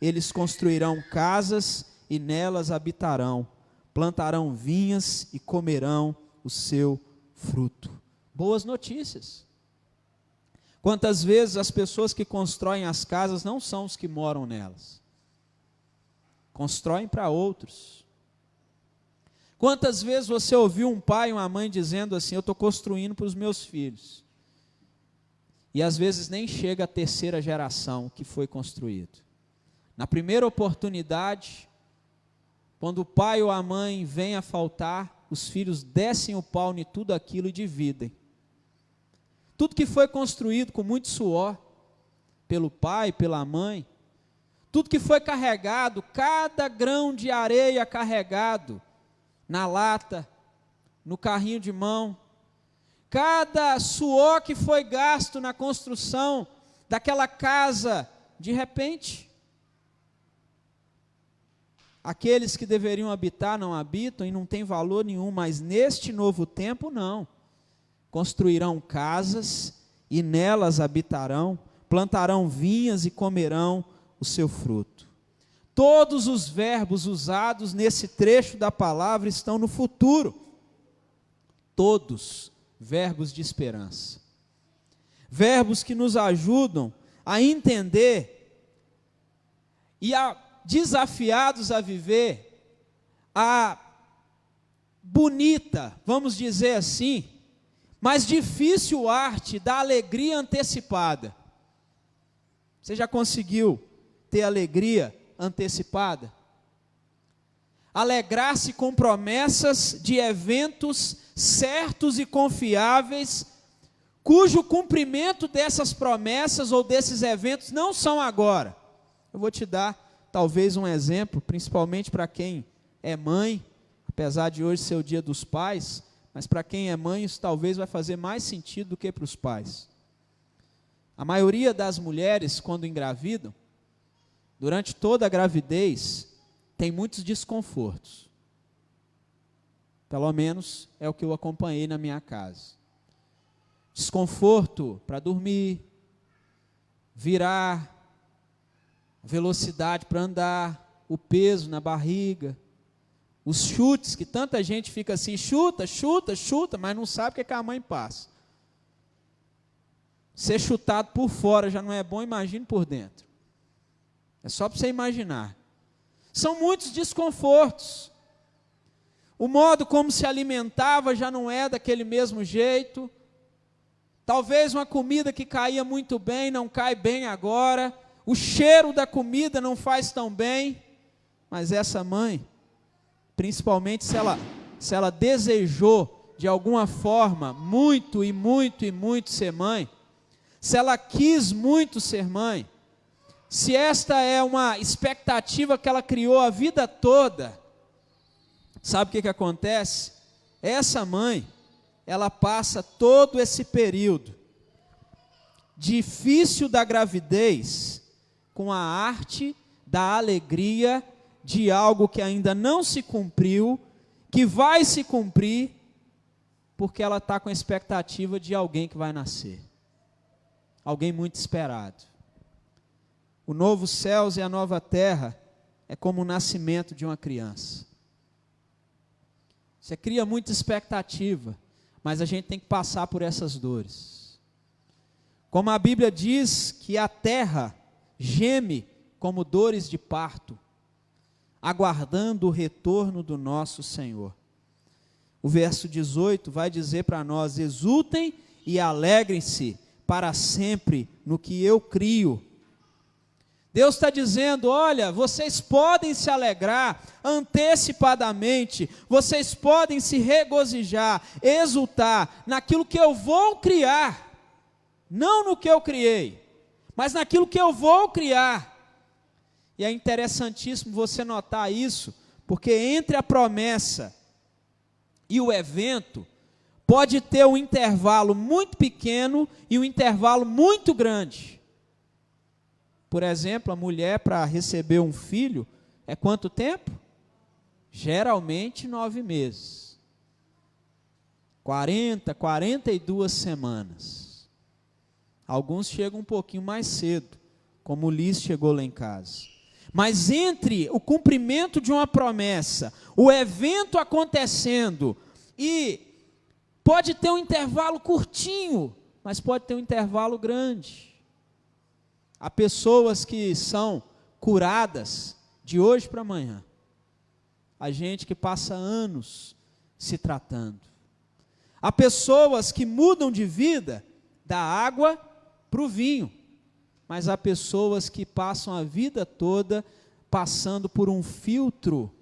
eles construirão casas e nelas habitarão, plantarão vinhas e comerão o seu fruto. Boas notícias. Quantas vezes as pessoas que constroem as casas não são os que moram nelas, constroem para outros. Quantas vezes você ouviu um pai e uma mãe dizendo assim, eu estou construindo para os meus filhos, e às vezes nem chega a terceira geração que foi construído. Na primeira oportunidade, quando o pai ou a mãe vem a faltar, os filhos descem o pau em tudo aquilo e dividem. tudo que foi construído com muito suor, pelo pai, pela mãe, tudo que foi carregado, cada grão de areia carregado na lata, no carrinho de mão, cada suor que foi gasto na construção daquela casa, de repente, aqueles que deveriam habitar não habitam e não tem valor nenhum, mas neste novo tempo não. Construirão casas e nelas habitarão, plantarão vinhas e comerão o seu fruto. Todos os verbos usados nesse trecho da palavra estão no futuro. Todos verbos de esperança. Verbos que nos ajudam a entender e desafiados a viver a bonita, vamos dizer assim, mas difícil arte da alegria antecipada. Você já conseguiu ter alegria antecipada? Alegrar-se com promessas de eventos certos e confiáveis, cujo cumprimento dessas promessas ou desses eventos não são agora. Eu vou te dar talvez um exemplo, principalmente para quem é mãe, apesar de hoje ser o dia dos pais, mas para quem é mãe isso talvez vai fazer mais sentido do que para os pais. A maioria das mulheres, quando engravidam, durante toda a gravidez, tem muitos desconfortos. Pelo menos é o que eu acompanhei na minha casa. Desconforto para dormir, virar, velocidade para andar, o peso na barriga, os chutes, que tanta gente fica assim, chuta, chuta, chuta, mas não sabe o que é que a mãe passa. Ser chutado por fora já não é bom, imagine por dentro. É só para você imaginar. São muitos desconfortos. O modo como se alimentava já não é daquele mesmo jeito. Talvez uma comida que caía muito bem, não cai bem agora. O cheiro da comida não faz tão bem. Mas essa mãe, principalmente se ela desejou de alguma forma muito e muito e muito ser mãe, se ela quis muito ser mãe, se esta é uma expectativa que ela criou a vida toda, sabe o que acontece? Essa mãe, ela passa todo esse período difícil da gravidez com a arte da alegria de algo que ainda não se cumpriu, que vai se cumprir, porque ela está com a expectativa de alguém que vai nascer. Alguém muito esperado. O novo céus e a nova terra é como o nascimento de uma criança. Você cria muita expectativa, mas a gente tem que passar por essas dores. Como a Bíblia diz que a terra geme como dores de parto, aguardando o retorno do nosso Senhor. O verso 18 vai dizer para nós: exultem e alegrem-se para sempre no que eu crio. Deus está dizendo: olha, vocês podem se alegrar antecipadamente, vocês podem se regozijar, exultar naquilo que eu vou criar, não no que eu criei, mas naquilo que eu vou criar. E é interessantíssimo você notar isso, porque entre a promessa e o evento, pode ter um intervalo muito pequeno e um intervalo muito grande. Por exemplo, a mulher para receber um filho, é quanto tempo? Geralmente 9 meses. 42 semanas. Alguns chegam um pouquinho mais cedo, como o Liz chegou lá em casa. Mas entre o cumprimento de uma promessa, o evento acontecendo, e pode ter um intervalo curtinho, mas pode ter um intervalo grande. Há pessoas que são curadas de hoje para amanhã. Há gente que passa anos se tratando. Há pessoas que mudam de vida da água para o vinho. Mas há pessoas que passam a vida toda passando por um filtro,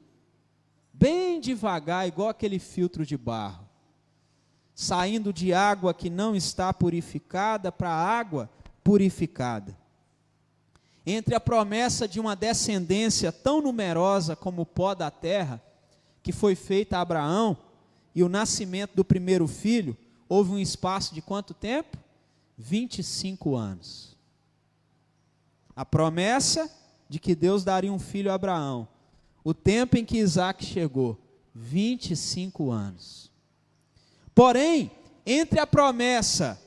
bem devagar, igual aquele filtro de barro. saindo de água que não está purificada para água purificada. Entre a promessa de uma descendência tão numerosa como o pó da terra, que foi feita a Abraão, e o nascimento do primeiro filho, houve um espaço de quanto tempo? 25 anos. A promessa de que Deus daria um filho a Abraão, o tempo em que Isaac chegou, 25 anos. Porém, entre a promessa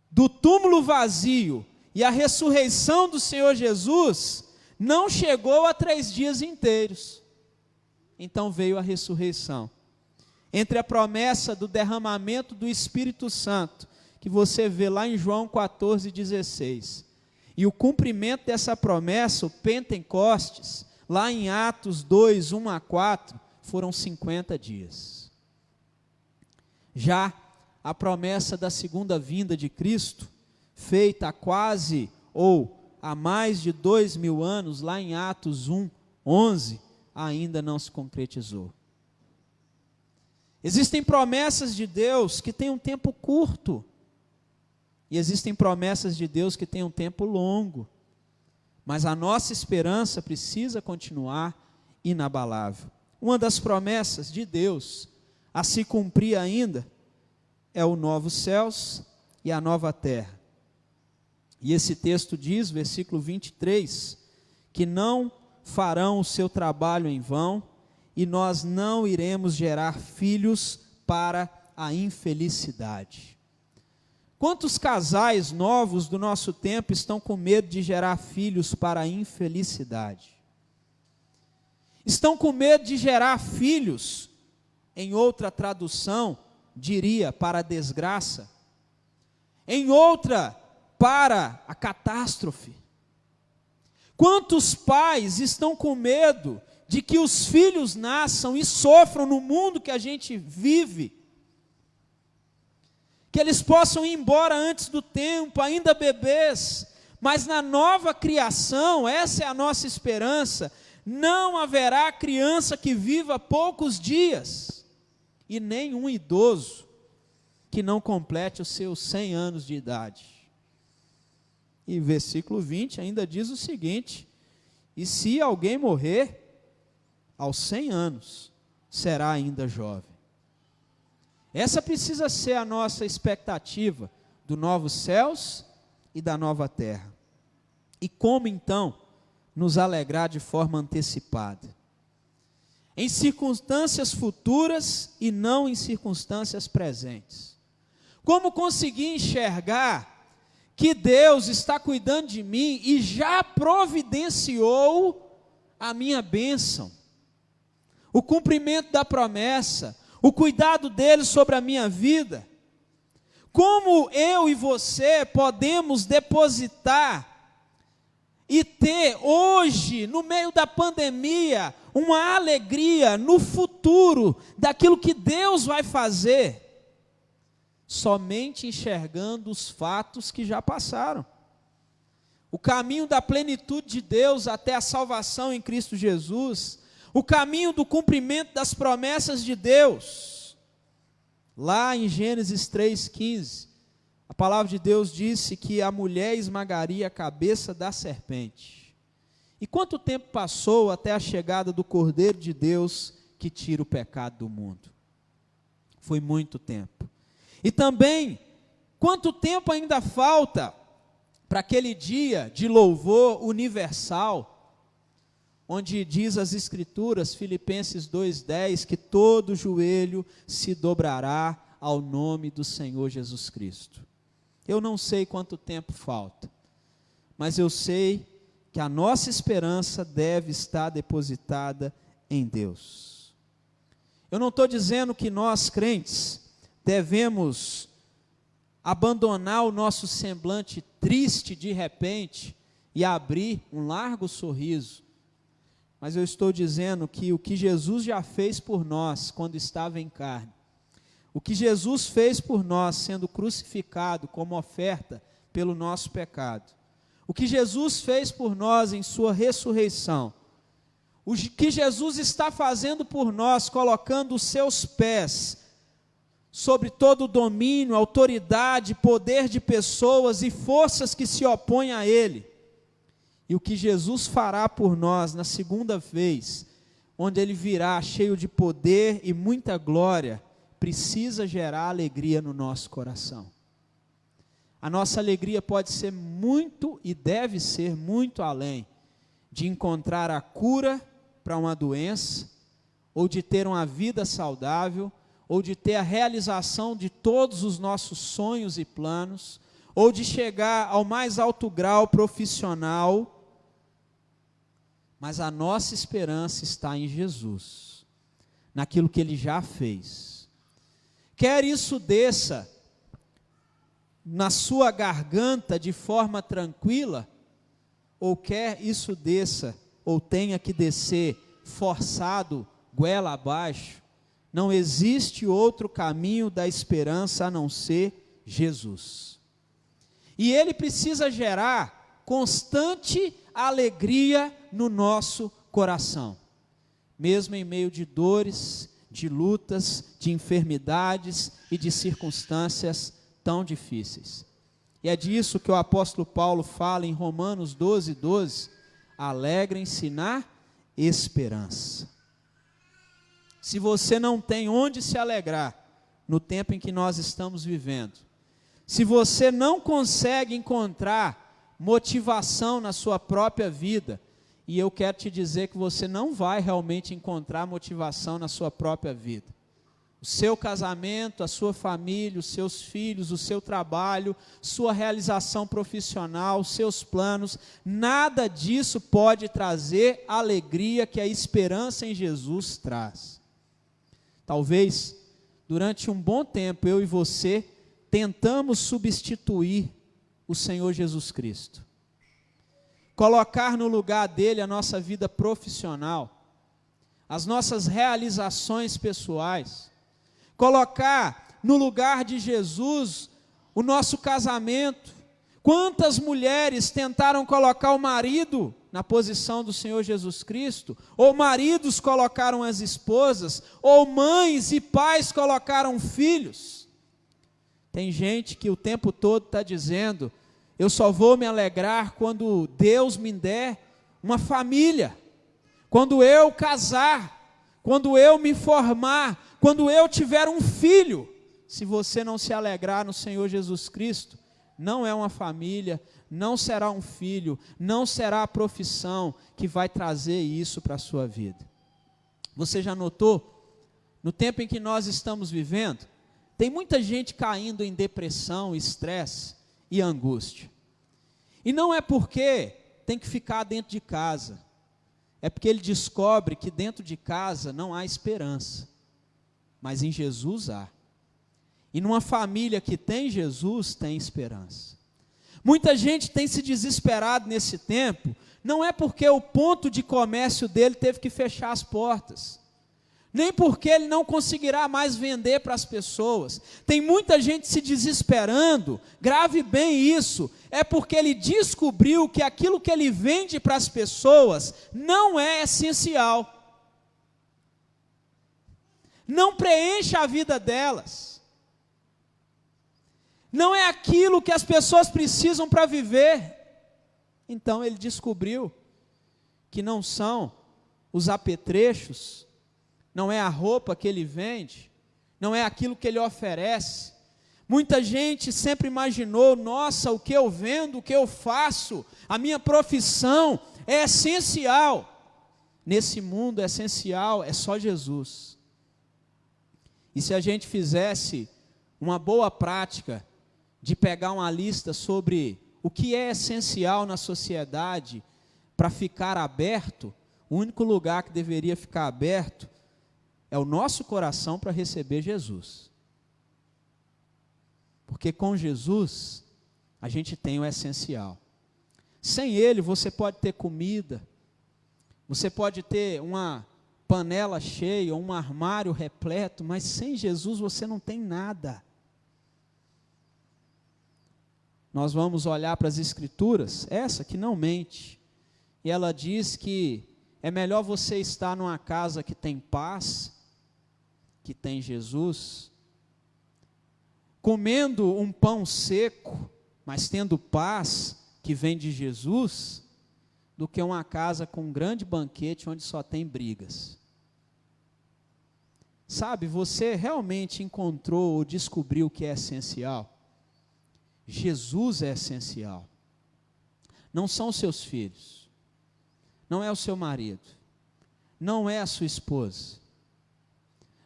do túmulo vazio e a ressurreição do Senhor Jesus, não chegou a 3 dias inteiros. Então veio a ressurreição. Entre a promessa do derramamento do Espírito Santo, que você vê lá em João 14,16, e o cumprimento dessa promessa, o Pentecostes, lá em Atos 2, 1 a 4, foram 50 dias. Já a promessa da segunda vinda de Cristo, feita há quase ou há mais de 2000 anos, lá em Atos 1, 11, ainda não se concretizou. Existem promessas de Deus que têm um tempo curto, e existem promessas de Deus que têm um tempo longo, mas a nossa esperança precisa continuar inabalável. Uma das promessas de Deus a se cumprir ainda é o novos céus e a nova terra. E esse texto diz, versículo 23, que não farão o seu trabalho em vão, e nós não iremos gerar filhos para a infelicidade. Quantos casais novos do nosso tempo estão com medo de gerar filhos para a infelicidade? Estão com medo de gerar filhos, em outra tradução, diria, para a desgraça. Em outra, para a catástrofe. Quantos pais estão com medo de que os filhos nasçam e sofram no mundo que a gente vive? Que eles possam ir embora antes do tempo, ainda bebês, mas na nova criação, essa é a nossa esperança, não haverá criança que viva poucos dias, e nem um idoso que não complete os seus 100 anos de idade. E versículo 20 ainda diz o seguinte: e se alguém morrer aos 100 anos, será ainda jovem. Essa precisa ser a nossa expectativa do novos céus e da nova terra. E como então nos alegrar de forma antecipada? Em circunstâncias futuras e não em circunstâncias presentes. Como conseguir enxergar que Deus está cuidando de mim e já providenciou a minha bênção, o cumprimento da promessa, o cuidado dele sobre a minha vida? Como eu e você podemos depositar e ter hoje, no meio da pandemia, uma alegria no futuro daquilo que Deus vai fazer? Somente enxergando os fatos que já passaram. O caminho da plenitude de Deus até a salvação em Cristo Jesus, o caminho do cumprimento das promessas de Deus. Lá em Gênesis 3,15, a palavra de Deus disse que a mulher esmagaria a cabeça da serpente. E quanto tempo passou até a chegada do Cordeiro de Deus que tira o pecado do mundo? Foi muito tempo. E também, quanto tempo ainda falta para aquele dia de louvor universal, onde diz as Escrituras, Filipenses 2,10, que todo joelho se dobrará ao nome do Senhor Jesus Cristo. Eu não sei quanto tempo falta, mas eu sei que a nossa esperança deve estar depositada em Deus. Eu não estou dizendo que nós, crentes, devemos abandonar o nosso semblante triste de repente e abrir um largo sorriso. Mas eu estou dizendo que o que Jesus já fez por nós quando estava em carne, o que Jesus fez por nós sendo crucificado como oferta pelo nosso pecado, o que Jesus fez por nós em sua ressurreição, o que Jesus está fazendo por nós colocando os seus pés sobre todo o domínio, autoridade, poder de pessoas e forças que se opõem a Ele. E o que Jesus fará por nós na segunda vez, onde Ele virá cheio de poder e muita glória, precisa gerar alegria no nosso coração. A nossa alegria pode ser muito e deve ser muito além de encontrar a cura para uma doença, ou de ter uma vida saudável, ou de ter a realização de todos os nossos sonhos e planos, ou de chegar ao mais alto grau profissional. Mas a nossa esperança está em Jesus, naquilo que Ele já fez. Quer isso desça na sua garganta de forma tranquila, ou quer isso desça, ou tenha que descer forçado, goela abaixo, não existe outro caminho da esperança a não ser Jesus. E Ele precisa gerar constante alegria no nosso coração, mesmo em meio de dores, de lutas, de enfermidades e de circunstâncias tão difíceis. E é disso que o apóstolo Paulo fala em Romanos 12:12, alegrem-se na esperança. Se você não tem onde se alegrar no tempo em que nós estamos vivendo, se você não consegue encontrar motivação na sua própria vida, e eu quero te dizer que você não vai realmente encontrar motivação na sua própria vida. O seu casamento, a sua família, os seus filhos, o seu trabalho, sua realização profissional, os seus planos, nada disso pode trazer a alegria que a esperança em Jesus traz. Talvez, durante um bom tempo, eu e você tentamos substituir o Senhor Jesus Cristo. Colocar no lugar dele a nossa vida profissional, as nossas realizações pessoais, colocar no lugar de Jesus o nosso casamento. Quantas mulheres tentaram colocar o marido na posição do Senhor Jesus Cristo, ou maridos colocaram as esposas, ou mães e pais colocaram filhos. Tem gente que o tempo todo está dizendo, eu só vou me alegrar quando Deus me der uma família, quando eu casar, quando eu me formar, quando eu tiver um filho. Se você não se alegrar no Senhor Jesus Cristo, não é uma família, não será um filho, não será a profissão que vai trazer isso para a sua vida. Você já notou? No tempo em que nós estamos vivendo, tem muita gente caindo em depressão, estresse e angústia. E não é porque tem que ficar dentro de casa, é porque ele descobre que dentro de casa não há esperança, mas em Jesus há. E numa família que tem Jesus, tem esperança. Muita gente tem se desesperado nesse tempo, não é porque o ponto de comércio dele teve que fechar as portas, nem porque ele não conseguirá mais vender para as pessoas. Tem muita gente se desesperando, grave bem isso, é porque ele descobriu que aquilo que ele vende para as pessoas não é essencial, não preenche a vida delas, não é aquilo que as pessoas precisam para viver. Então ele descobriu que não são os apetrechos, não é a roupa que ele vende, não é aquilo que ele oferece. Muita gente sempre imaginou, nossa, o que eu vendo, o que eu faço, a minha profissão é essencial. Nesse mundo essencial é só Jesus. E se a gente fizesse uma boa prática de pegar uma lista sobre o que é essencial na sociedade para ficar aberto, o único lugar que deveria ficar aberto é o nosso coração para receber Jesus. Porque com Jesus, a gente tem o essencial. Sem Ele, você pode ter comida, você pode ter uma panela cheia, um armário repleto, mas sem Jesus você não tem nada. Nós vamos olhar para as Escrituras, essa que não mente, e ela diz que é melhor você estar numa casa que tem paz, que tem Jesus, comendo um pão seco, mas tendo paz que vem de Jesus, do que uma casa com um grande banquete onde só tem brigas. Sabe, você realmente encontrou ou descobriu o que é essencial? Jesus é essencial. Não são os seus filhos, não é o seu marido, não é a sua esposa,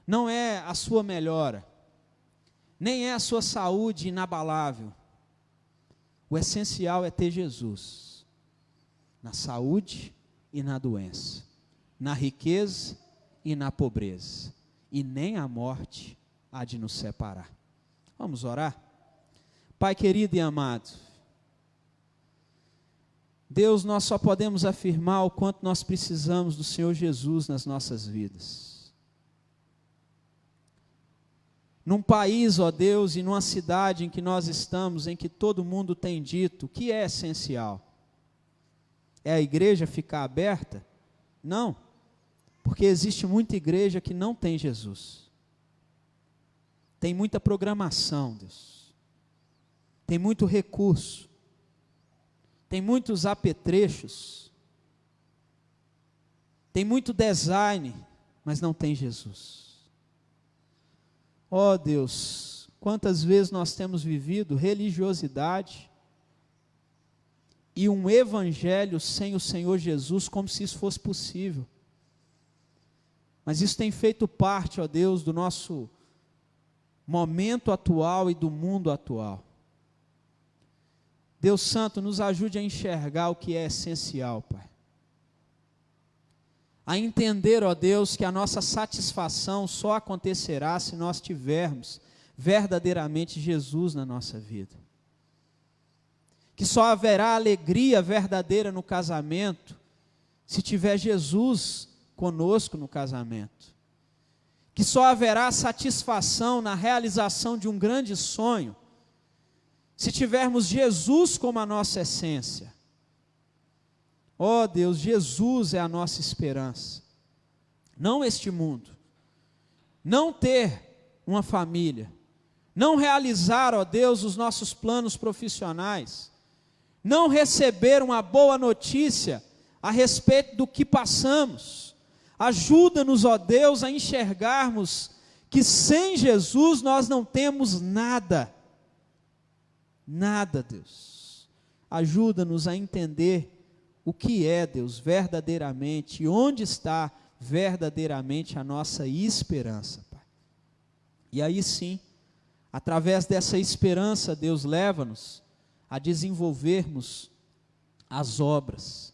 não é a sua melhora, nem é a sua saúde inabalável. O essencial é ter Jesus, na saúde e na doença, na riqueza e na pobreza, e nem a morte há de nos separar. Vamos orar? Pai querido e amado, Deus, nós só podemos afirmar o quanto nós precisamos do Senhor Jesus nas nossas vidas. Num país, ó Deus, e numa cidade em que nós estamos, em que todo mundo tem dito, o que é essencial? É a igreja ficar aberta? Não, porque existe muita igreja que não tem Jesus. Tem muita programação, Deus. Tem muito recurso. Tem muitos apetrechos. Tem muito design, mas não tem Jesus. Ó Deus, quantas vezes nós temos vivido religiosidade e um evangelho sem o Senhor Jesus, como se isso fosse possível. Mas isso tem feito parte, ó Deus, do nosso momento atual e do mundo atual. Deus Santo, nos ajude a enxergar o que é essencial, Pai. A entender, ó Deus, que a nossa satisfação só acontecerá se nós tivermos verdadeiramente Jesus na nossa vida. Que só haverá alegria verdadeira no casamento se tiver Jesus conosco no casamento. Que só haverá satisfação na realização de um grande sonho se tivermos Jesus como a nossa essência. Ó Deus, Jesus é a nossa esperança, não este mundo. Não ter uma família, não realizar, ó Deus, os nossos planos profissionais, não receber uma boa notícia a respeito do que passamos. Ajuda-nos, ó Deus, a enxergarmos que sem Jesus nós não temos nada. Nada, Deus. Ajuda-nos a entender o que é, Deus, verdadeiramente, e onde está verdadeiramente a nossa esperança, Pai. E aí sim, através dessa esperança, Deus, leva-nos a desenvolvermos as obras,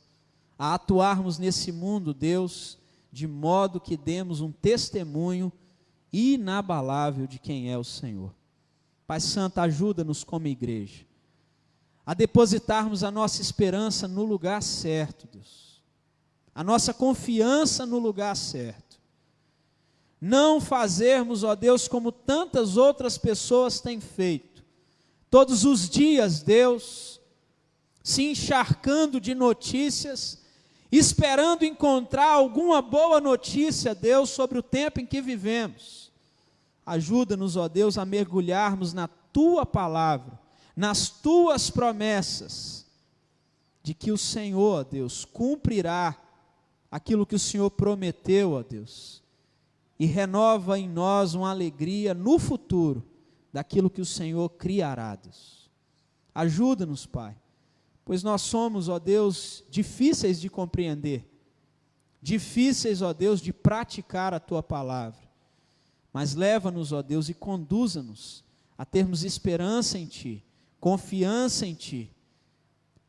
a atuarmos nesse mundo, Deus, de modo que demos um testemunho inabalável de quem é o Senhor. Pai Santo, ajuda-nos como igreja a depositarmos a nossa esperança no lugar certo, Deus. A nossa confiança no lugar certo. Não fazermos, ó Deus, como tantas outras pessoas têm feito. Todos os dias, Deus, se encharcando de notícias, esperando encontrar alguma boa notícia, Deus, sobre o tempo em que vivemos. Ajuda-nos, ó Deus, a mergulharmos na Tua palavra, nas Tuas promessas, de que o Senhor, ó Deus, cumprirá aquilo que o Senhor prometeu, ó Deus, e renova em nós uma alegria no futuro, daquilo que o Senhor criará, Deus. Ajuda-nos, Pai, pois nós somos, ó Deus, difíceis de compreender, difíceis, ó Deus, de praticar a Tua palavra, mas leva-nos, ó Deus, e conduza-nos a termos esperança em Ti, confiança em Ti,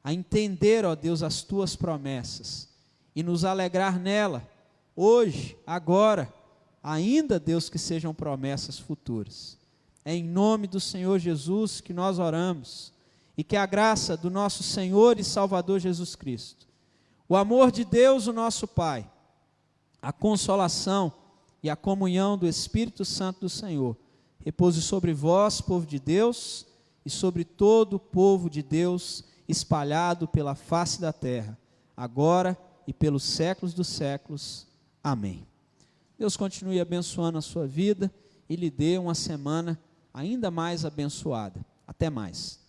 a entender, ó Deus, as Tuas promessas, e nos alegrar nela, hoje, agora, ainda, Deus, que sejam promessas futuras. É em nome do Senhor Jesus que nós oramos, e que a graça do nosso Senhor e Salvador Jesus Cristo, o amor de Deus, o nosso Pai, a consolação e a comunhão do Espírito Santo do Senhor, repouse sobre vós, povo de Deus, e sobre todo o povo de Deus, espalhado pela face da terra, agora e pelos séculos dos séculos. Amém. Deus continue abençoando a sua vida, e lhe dê uma semana ainda mais abençoada. Até mais.